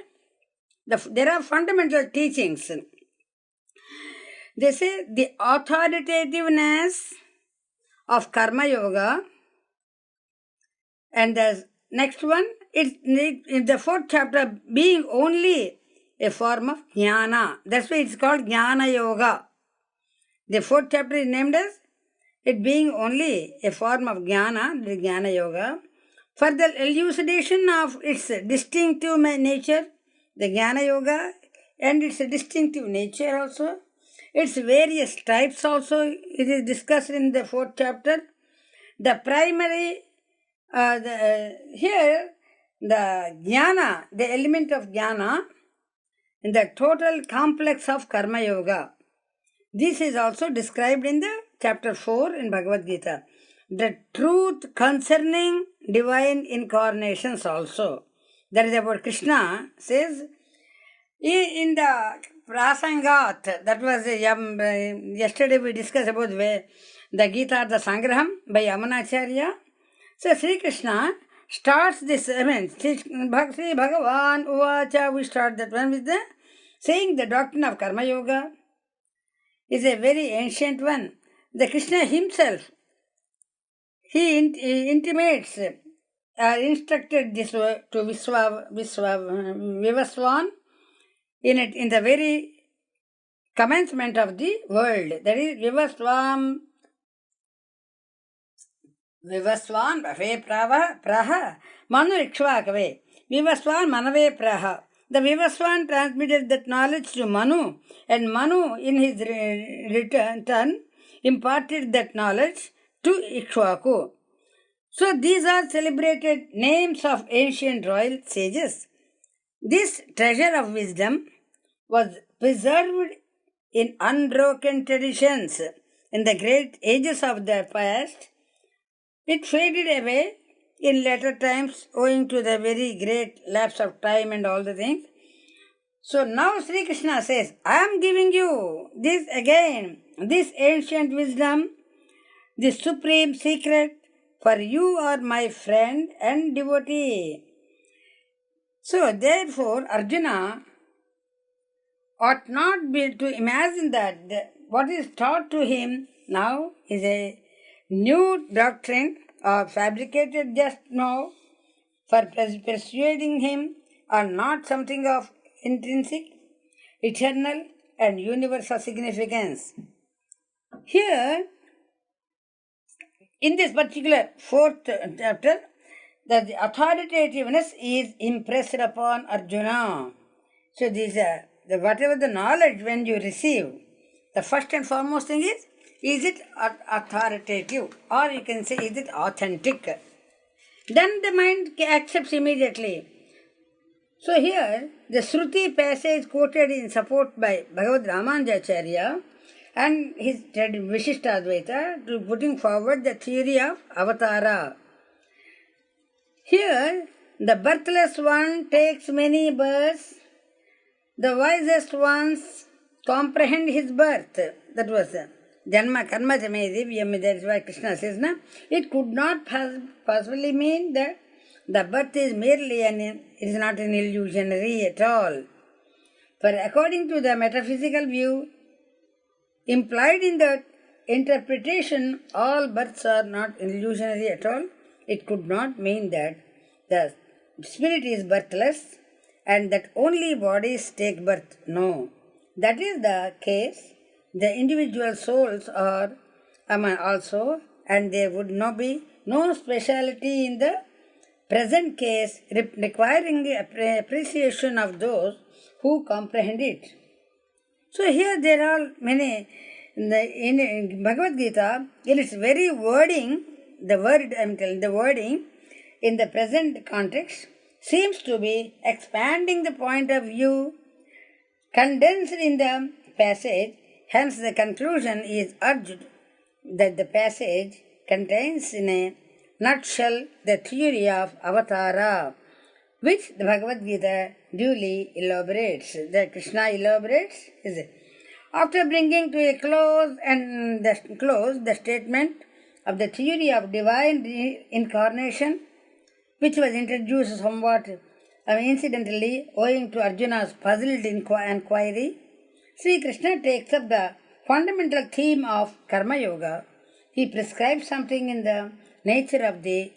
There are fundamental teachings. They say the authoritativeness of Karma Yoga, and the next one, in the 4th chapter, being only a form of Jnana. That's why it's called Jnana Yoga. The 4th chapter is named as it being only a form of Jnana, the Jnana Yoga. For the elucidation of its distinctive nature, the Jnana Yoga, and its distinctive nature also, its various types also, it is discussed in the 4th chapter. The primary, here, the Jnana, the element of Jnana, in the total complex of Karma Yoga. This is also described in the chapter 4 in Bhagavad Gita. The truth concerning divine incarnations also. That is about Krishna, says, in the Prasangat, that was yesterday we discussed about the Gita, the Sangraham by Yamunacharya. So Sri Krishna starts this, Sri Bhagavan Uvacha, we start that one with the saying the doctrine of Karma Yoga is a very ancient one. The Krishna himself, he intimates, instructed this to Vivaswan in the very commencement of the world. That is Vivaswan Bhave Praha Manu Ikshvakave. Vivaswan Manave Praha. The Vivaswan transmitted that knowledge to Manu, and Manu in his return imparted that knowledge to Ikshvaku. So these are celebrated names of ancient royal sages. This treasure of wisdom was preserved in unbroken traditions in the great ages of the past. It faded away in later times owing to the very great lapse of time and all the things. So now Sri Krishna says, I am giving you this again, this ancient wisdom, this supreme secret, for you are my friend and devotee. So therefore Arjuna ought not be to imagine that what is taught to him now is a new doctrine or fabricated just now for persuading him, or not something of intrinsic, eternal and universal significance. Here, in this particular 4th chapter, that the authoritativeness is impressed upon Arjuna. So these are whatever the knowledge when you receive, the first and foremost thing is it authoritative, or you can say is it authentic? Then the mind accepts immediately. So here, the Shruti passage quoted in support by Bhagavad Ramanujacharya and his Vishishtadvaita to putting forward the theory of avatara. Here, the birthless one takes many births, the wisest ones comprehend his birth. That was Janma Karma Jamedi, that is why Krishna says, na, it could not possibly mean that the birth is merely it is not an illusionary at all. For according to the metaphysical view, implied in that interpretation, all births are not illusionary at all. It could not mean that the spirit is birthless and that only bodies take birth. No. That is the case. The individual souls are also, and there would not be no speciality in the present case requiring the appreciation of those who comprehend it. So here there are many, in Bhagavad Gita, in its very wording, the wording in the present context seems to be expanding the point of view condensed in the passage. Hence the conclusion is urged that the passage contains in a nutshell the theory of avatara, which the Bhagavad Gita duly elaborates. The Krishna elaborates is it. After bringing to a close the statement of the theory of divine incarnation, which was introduced somewhat incidentally owing to Arjuna's puzzled inquiry, Sri Krishna takes up the fundamental theme of Karma Yoga. He prescribes something in the nature of the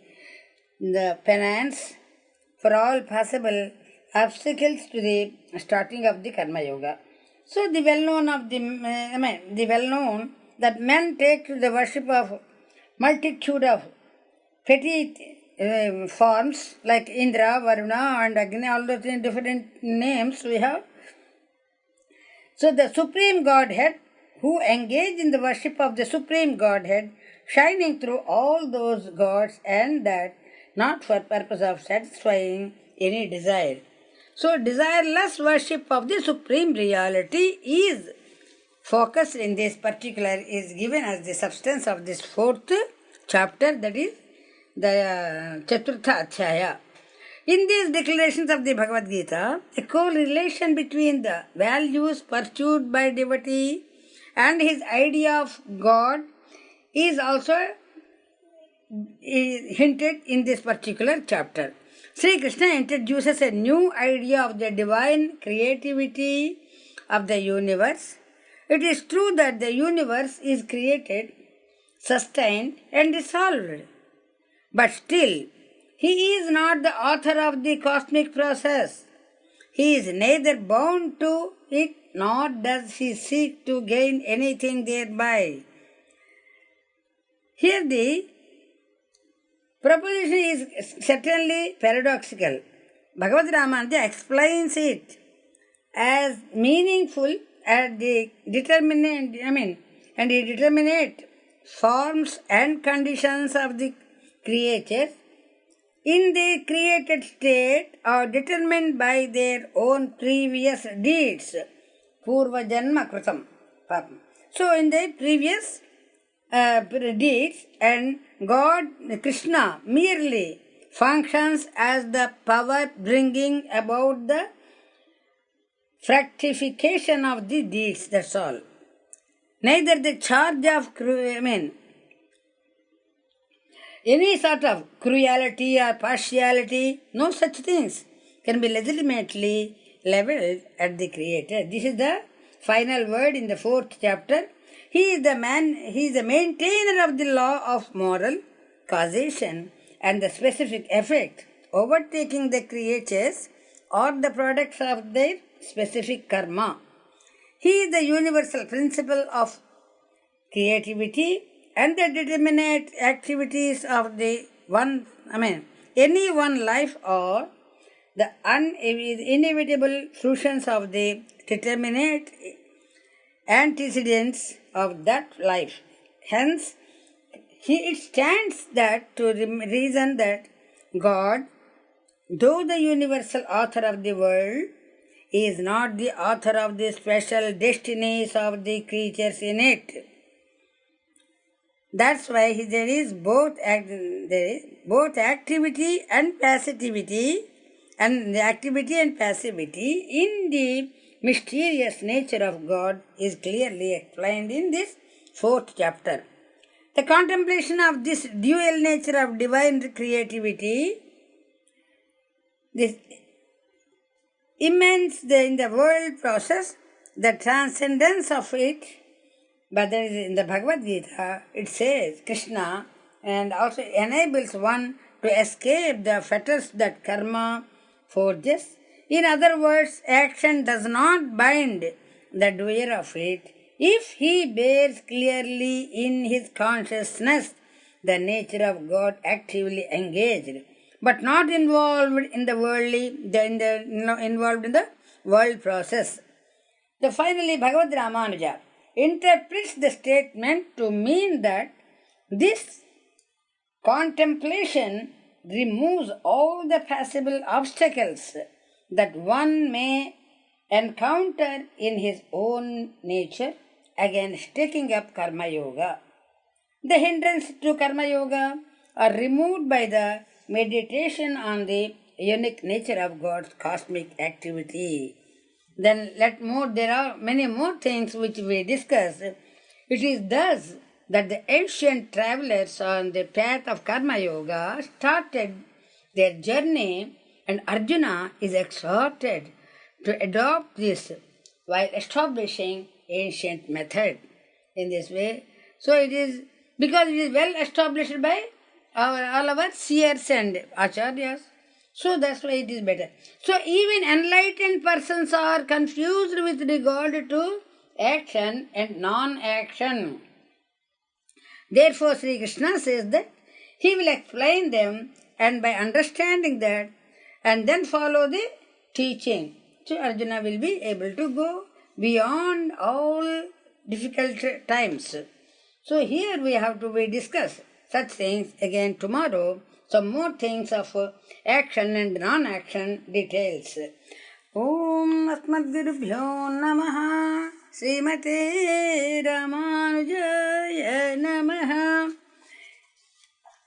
penance for all possible obstacles to the starting of the Karma Yoga. So the well-known that men take to the worship of multitude of petty forms like Indra, Varuna and Agni, all those different names we have. So the Supreme Godhead, who engage in the worship of the Supreme Godhead, shining through all those gods, and that not for purpose of satisfying any desire. So desireless worship of the Supreme Reality is focused in this particular, is given as the substance of this fourth chapter, that is the Chaturtha Adhyaya. In these declarations of the Bhagavad Gita, a correlation between the values pursued by devotee and his idea of God is also hinted in this particular chapter. Sri Krishna introduces a new idea of the divine creativity of the universe. It is true that the universe is created, sustained and dissolved, but still he is not the author of the cosmic process. He is neither bound to it nor does he seek to gain anything thereby. Here the proposition is certainly paradoxical. Bhagavad Ramanujacharya explains it as meaningful as the determinate forms and conditions of the creatures in the created state are determined by their own previous deeds. Purva Janma Krutam. So in the previous deeds, and God, Krishna, merely functions as the power bringing about the fructification of the deeds, that's all. Neither the charge of any sort of cruelty or partiality, no such things can be legitimately leveled at the Creator. This is the final word in the fourth chapter. He is the maintainer of the law of moral causation and the specific effect, overtaking the creatures or the products of their specific karma. He is the universal principle of creativity and the determinate activities of the any one life or the inevitable fruitions of the determinate antecedents of that life. Hence, it stands that to reason that God, though the universal author of the world, is not the author of the special destinies of the creatures in it. That's why there is both activity and passivity, and the activity and passivity in the mysterious nature of God is clearly explained in this 4th chapter. The contemplation of this dual nature of divine creativity, this immense in the world process, the transcendence of it, but there is in the Bhagavad Gita, it says, Krishna, and also enables one to escape the fetters that karma forges. In other words, action does not bind the doer of it if he bears clearly in his consciousness the nature of God actively engaged, but not involved in the involved in the world process. Finally, Bhagavad Ramanuja interprets the statement to mean that this contemplation removes all the possible obstacles that one may encounter in his own nature against taking up Karma Yoga. The hindrance to Karma Yoga are removed by the meditation on the unique nature of God's cosmic activity. Then there are many more things which we discuss. It is thus that the ancient travelers on the path of Karma Yoga started their journey, and Arjuna is exhorted to adopt this while establishing ancient method in this way. So it is because it is well established by all our seers and acharyas. So that's why it is better. So even enlightened persons are confused with regard to action and non-action. Therefore, Sri Krishna says that he will explain them, and by understanding that and then follow the teaching, so Arjuna will be able to go beyond all difficult times. So here we have to discuss such things again tomorrow. Some more things of action and non-action details. Om Asmadgurubhyo Namaha Srimate Ramanujaya Namaha.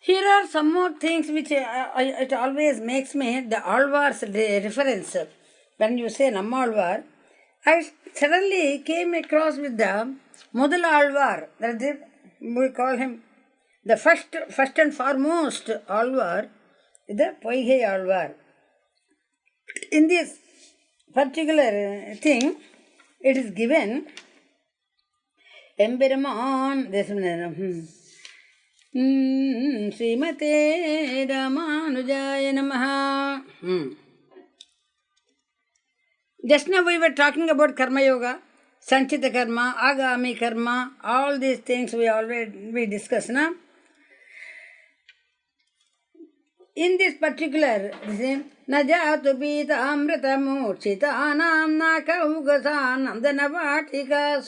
Here are some more things which it always makes me, the Alvar's reference. When you say Nammalvar, I suddenly came across with the Mudal Alvar. We call him the first and foremost Alvar, the Poigai Alvar. In this particular thing, it is given Emberaman, this Srimate Ramanujaya Namaha. Just now we were talking about Karma Yoga, Sanchita Karma, Agami Karma, all these things we discussed now. In this particular, Najatu Pita Amrita Murchita Anam Naka Ugasan Danavatika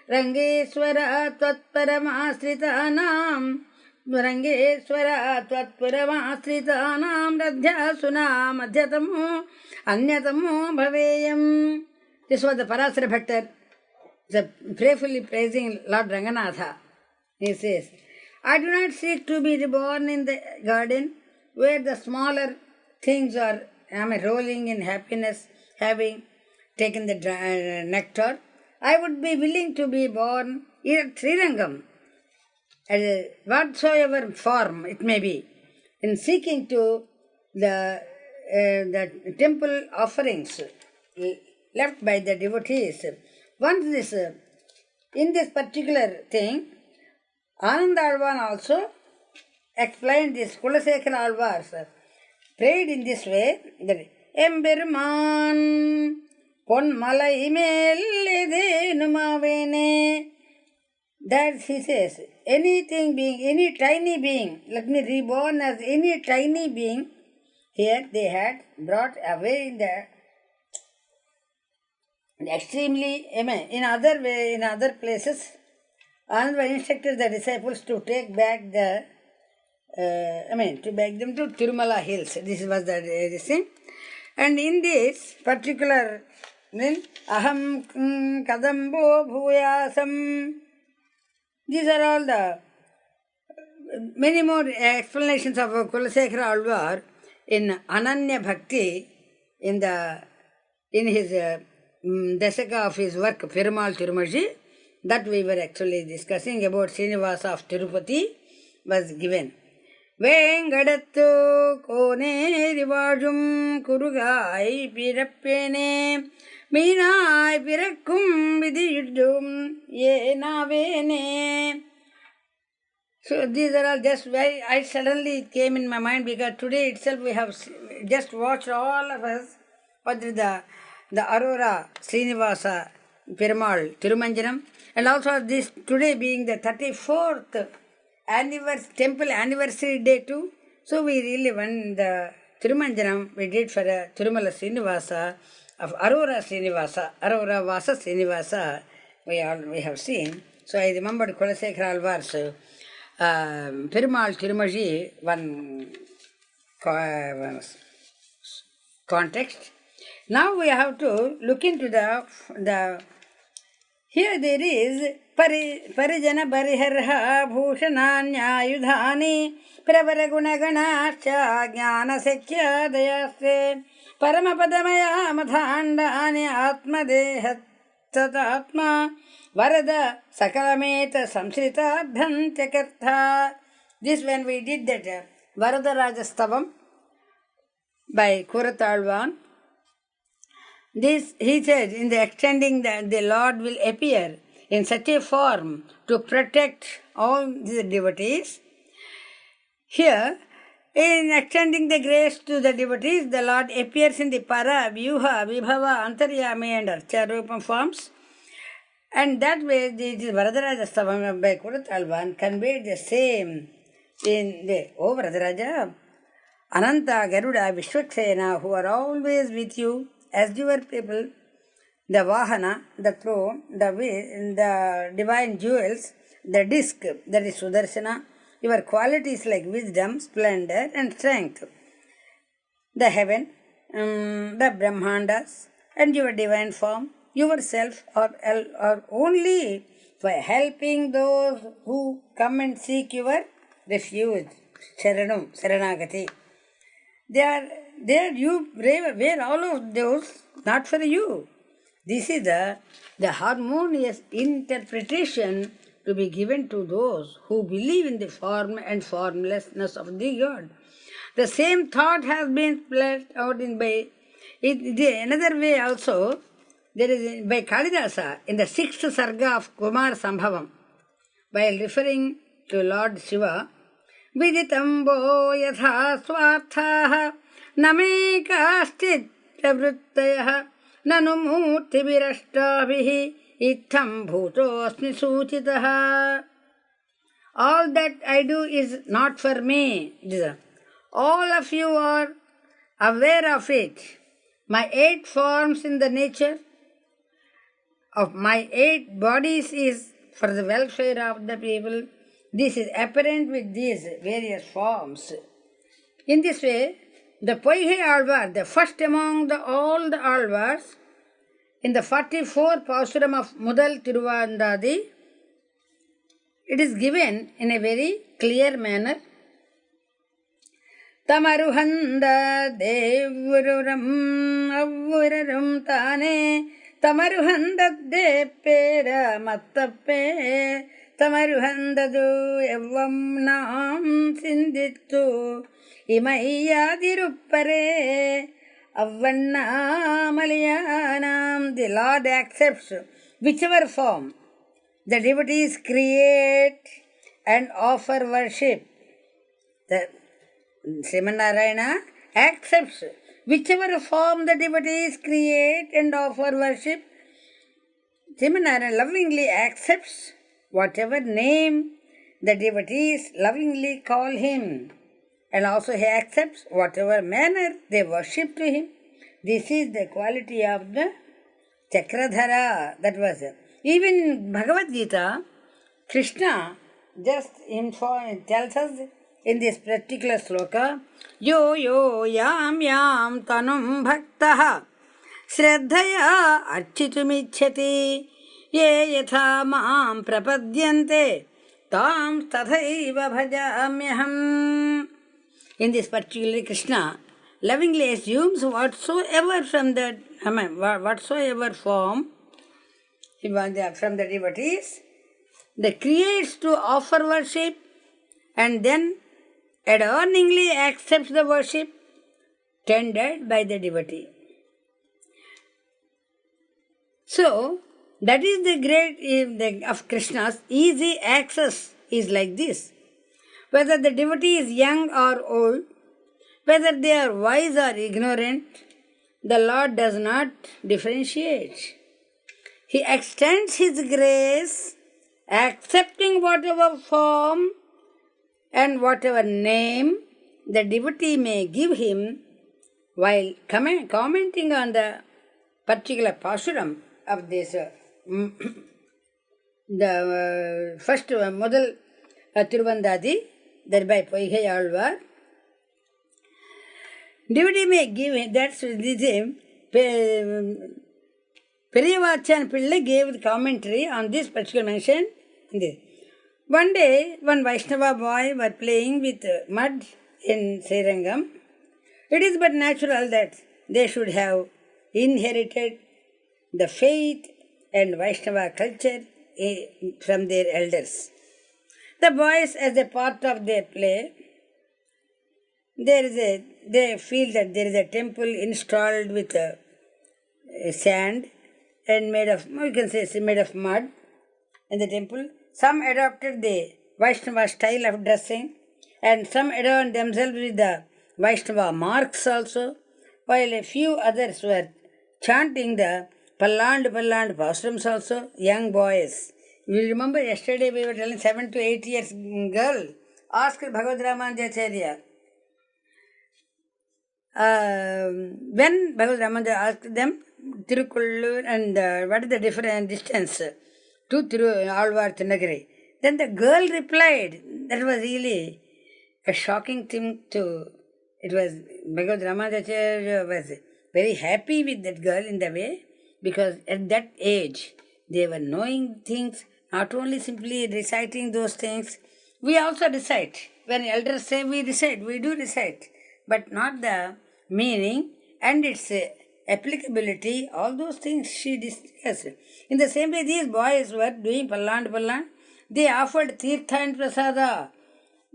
Rangeswara Twatparamastritanam Rangeswara Twatparamastritanam Radhyasuna Madhyatamu Anyatamu Bhaveyam. This was the Parasara Bhattar, prayerfully praising Lord Ranganatha. He says, I do not seek to be reborn in the garden where the smaller things are rolling in happiness, having taken the nectar. I would be willing to be born in Srirangam, as whatsoever form it may be, in seeking to the temple offerings left by the devotees. Once in this particular thing, Ananda Alvan also explained this. Kulasekara Alvar prayed in this way that Emberman Pon Malai Mele Numavene. That he says, anything being, any tiny being, let me reborn as any tiny being Here they had brought away in the extremely, in other way, in other places, Ananda instructed the disciples to take back the, to beg them to Tirumala hills. This was the thing. And in this particular, Aham Kadambo Bhuyasam, these are all the many more explanations of Kulasekara Alvar in Ananya Bhakti in his Dasaka of his work Perumal Tirumaji, that we were actually discussing about Srinivasa of Tirupati was given. Vengadattu kone rivajum kurugai pirappene meenai pirakkum vidiyuddum ye navene. So these are all just very, I suddenly it came in my mind because today itself we have just watched all of us the Aurora Srinivasa Perumal Tirumanjanam, and also this today being the 34th temple anniversary day too. So we really won the Tirumanjanam we did for Tirumala Srinivasa of Aurora Vasa Srinivasa we have seen. So I remembered Kulasekara Alvar's Perumal Tirumaji one context. Now we have to look into the here there is Parijana Bariharha Bhushananyayudhani Pravaragunaganascha Jnana Sekya Dayaste Paramapadamaya Madhandani Atma Dehatatma Varada Sakalameta Samsrita Dhantakartha. This when we did that Varada Rajastavam by Kuratalvan. This, he said, in the extending that the Lord will appear in such a form to protect all the devotees. Here, in extending the grace to the devotees, the Lord appears in the Para, Vyuha, Vibhava, Antaryami and Archarupam forms. And that way, this Varadaraja Stavam by Kuratalvan conveyed the same in the, O Varadaraja, Ananta, Garuda, Vishwaksena, who are always with you, as your people, the Vahana, the throne, the divine jewels, the disc, that is Sudarshana, your qualities like wisdom, splendor and strength, the heaven, the Brahmandas, and your divine form, yourself are only for helping those who come and seek your refuge, Saranagati. You wear all of those, not for you. This is the harmonious interpretation to be given to those who believe in the form and formlessness of the God. The same thought has been fleshed out another way also. There is by Kalidasa in the 6th Sarga of Kumar Sambhavam, while referring to Lord Shiva, Viditambo yatha swarthaha name kaschit pravruttayah nanu murti virashtabhihi itham bhuto asmi suchitaha. All that I do is not for me. All of you are aware of it. My 8 forms in the nature of my 8 bodies is for the welfare of the people. This is apparent with these various forms. In this way, the Poihe Alvar, the first among all the Alvars, in the 44th Pausuram of Mudal Tiruvandadi, it is given in a very clear manner. Tamaruhanda devuram avuraram tane tamaruhanda de pera mattappe tamaruhandadu evam nam sindittu imayyadiruppare avvannamaliyanam. The Lord accepts whichever form the devotees create and offer worship. The Srimanarayana accepts whichever form the devotees create and offer worship. Srimanarayana lovingly accepts whatever name the devotees lovingly call him. and also he accepts whatever manner they worship to him. This is the quality of the Chakradhara. That was it. Even in Bhagavad Gita, Krishna just tells us in this particular sloka, yo yo yam yam tanum bhaktaha Shraddhaya architumichyati ye yatha maam prapadyante tam tathaiva bhajamyaham. In this particular Krishna lovingly assumes whatsoever from the, whatsoever form from the devotees, they creates to offer worship and then adorningly accepts the worship tendered by the devotee. So, that is the great of Krishna's easy access is like this. Whether the devotee is young or old, whether they are wise or ignorant, the Lord does not differentiate. He extends His grace, accepting whatever form and whatever name the devotee may give Him, while commenting on the particular Pashuram of this, the first Mudal Tiruvandadi, thereby Poigai Alvar, devotee may give him, that's the same. Periyavachan Pillai gave the commentary on this particular mention. One day, one Vaishnava boy were playing with mud in Srirangam. It is but natural that they should have inherited the faith and Vaishnava culture from their elders. The boys, as a part of their play, they feel that there is a temple installed with sand and made of, you can say, made of mud in the temple. Some adopted the Vaishnava style of dressing, and some adorned themselves with the Vaishnava marks also, while a few others were chanting the Palland Pasurams also, young boys. You remember yesterday we were telling 7 to 8 years girl asked Bhagavad Ramanujacharya. When Bhagavad Ramanujacharya asked them, Tirukullur and what is the different distance to Alvar Thinnagiri, then the girl replied. That was really a shocking thing to, it was, Bhagavad Ramanujacharya was very happy with that girl in the way, because at that age they were knowing things, not only simply reciting those things. We also recite. When elders say we recite, we do recite, but not the meaning and its applicability, all those things she discussed. In the same way, these boys were doing Palland. They offered Tirtha and Prasada.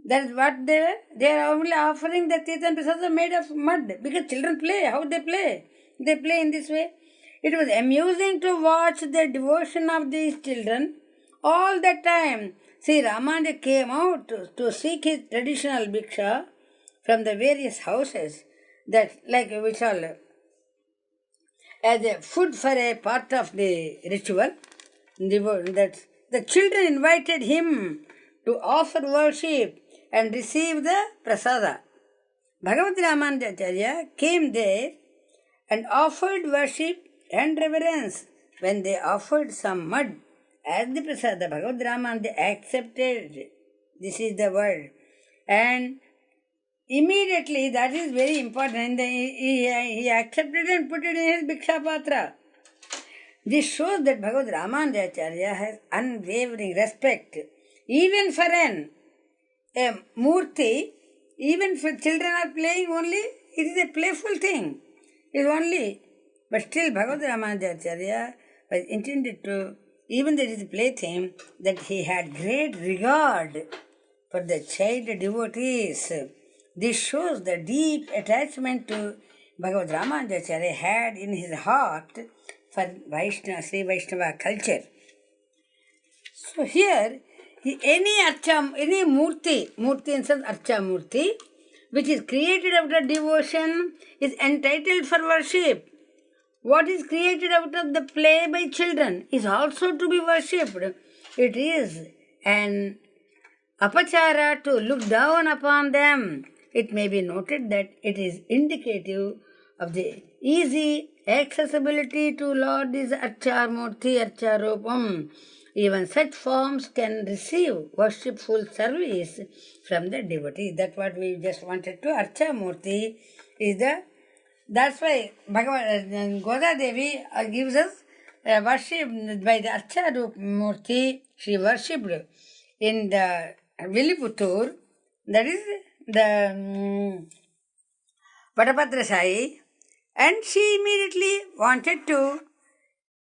That is what they were. They are only offering the Tirtha and Prasada made of mud, because children play. How they play? They play in this way. It was amusing to watch the devotion of these children all the time. See, Ramanuja came out to seek his traditional bhiksha from the various houses, that like which all as a food for a part of the ritual. That the children invited him to offer worship and receive the prasada. Bhagavad Ramanujacharya came there and offered worship and reverence. When they offered some mud as the prasada, Bhagavad Ramanujacharya accepted. This is the word. And immediately, that is very important, he accepted and put it in his Bhiksha Patra. This shows that Bhagavad Ramanujacharya has unwavering respect, even for a murti, even for children are playing only, it is a playful thing. It is only, but still Bhagavad Ramanujacharya was intended to, even that is a plaything, that he had great regard for the child devotees. This shows the deep attachment to Bhagavad Ramanujacharya had in his heart for Vaishnava, Sri Vaishnava culture. So here, any murti in sense Archa Murti, which is created out of devotion, is entitled for worship. What is created out of the play by children is also to be worshipped. It is an apachara to look down upon them it may be noted that it is indicative of the easy accessibility to Lord is Archamurti Archarupam. Even such forms can receive worshipful service from the devotee. That's what we just wanted to. Archamurti is the, that's why Bhagavan Goda Devi gives us worship by the Archamurti. She worshipped in the Viliputur, that is the Vadapadrasai, and she immediately wanted to,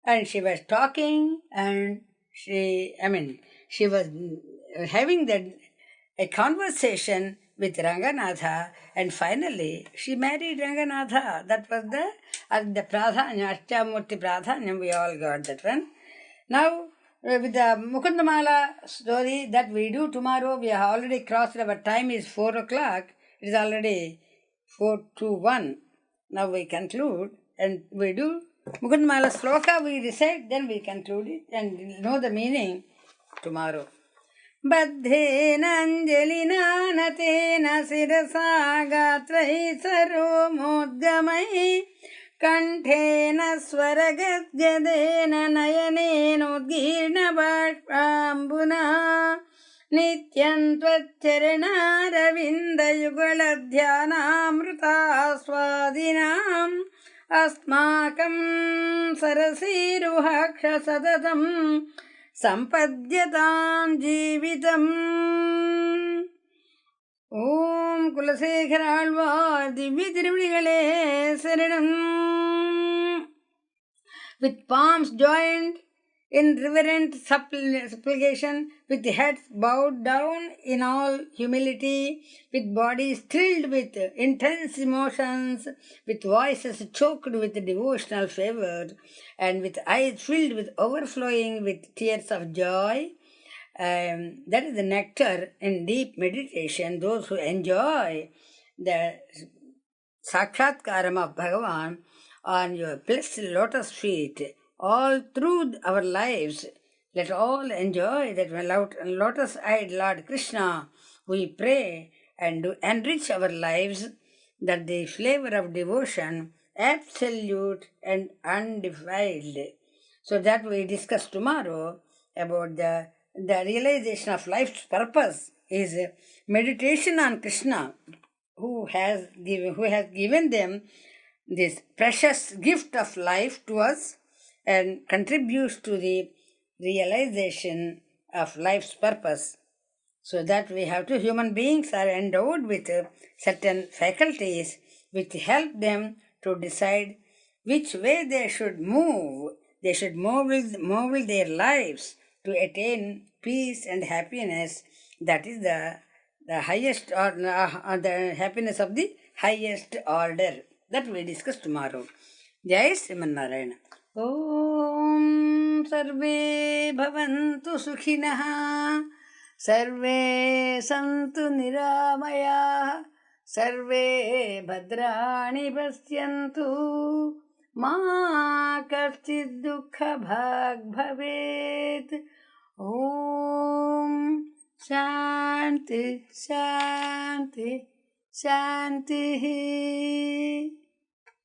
and she was talking, and she was having a conversation with Ranganatha, and finally she married Ranganatha. That was the Pradhanya, Archamurti Pradhanya, we all got that one. Now, with the Mukundamala story that we do tomorrow, we have already crossed, our time is 4 o'clock. It is already 4 to 1. Now we conclude and we do Mukundamala sloka, we recite, then we conclude it and know the meaning tomorrow. बद्धेन अंजलिना नतेन शिरसा गात्रैः सर्वमोद्गमैः कण्ठेन स्वरगद्गदेन नयनेनोद्गीर्णबाष्पाम्बुना नित्यं त्वच्चरणारविन्दयुगलध्यानामृतास्वादिनाम् अस्माकं सरसीरुहक्ष सततं सम्पद्यतां जीवितम्. ஓம் குலசேகர ஆழ்வார் திவ்ய திருவடிகளே சரணம். With palms joined in reverent supplication, with heads bowed down in all humility, with bodies thrilled with intense emotions, with voices choked with devotional fervor, and with eyes filled with overflowing with tears of joy. That is the nectar in deep meditation. Those who enjoy the Sakshatkaram of Bhagavan on your blessed lotus feet all through our lives, let all enjoy that lotus-eyed Lord Krishna. We pray and do enrich our lives that the flavor of devotion absolute and undefiled. So that we discuss tomorrow about the realization of life's purpose is meditation on Krishna, who has given them this precious gift of life to us and contributes to the realization of life's purpose. So that we have to, human beings are endowed with certain faculties which help them to decide which way they should move. They should move their lives to attain peace and happiness. That is the highest, or the happiness of the highest order. That we discuss tomorrow. Jai Sriman Narayana. Om Sarve Bhavantu Sukhinah, Sarve Santu Niramayah, Sarve Bhadrani Pasyantu, Ma Karchid Dukha Bhag Bhavet. Om Shanti Shanti Shanti.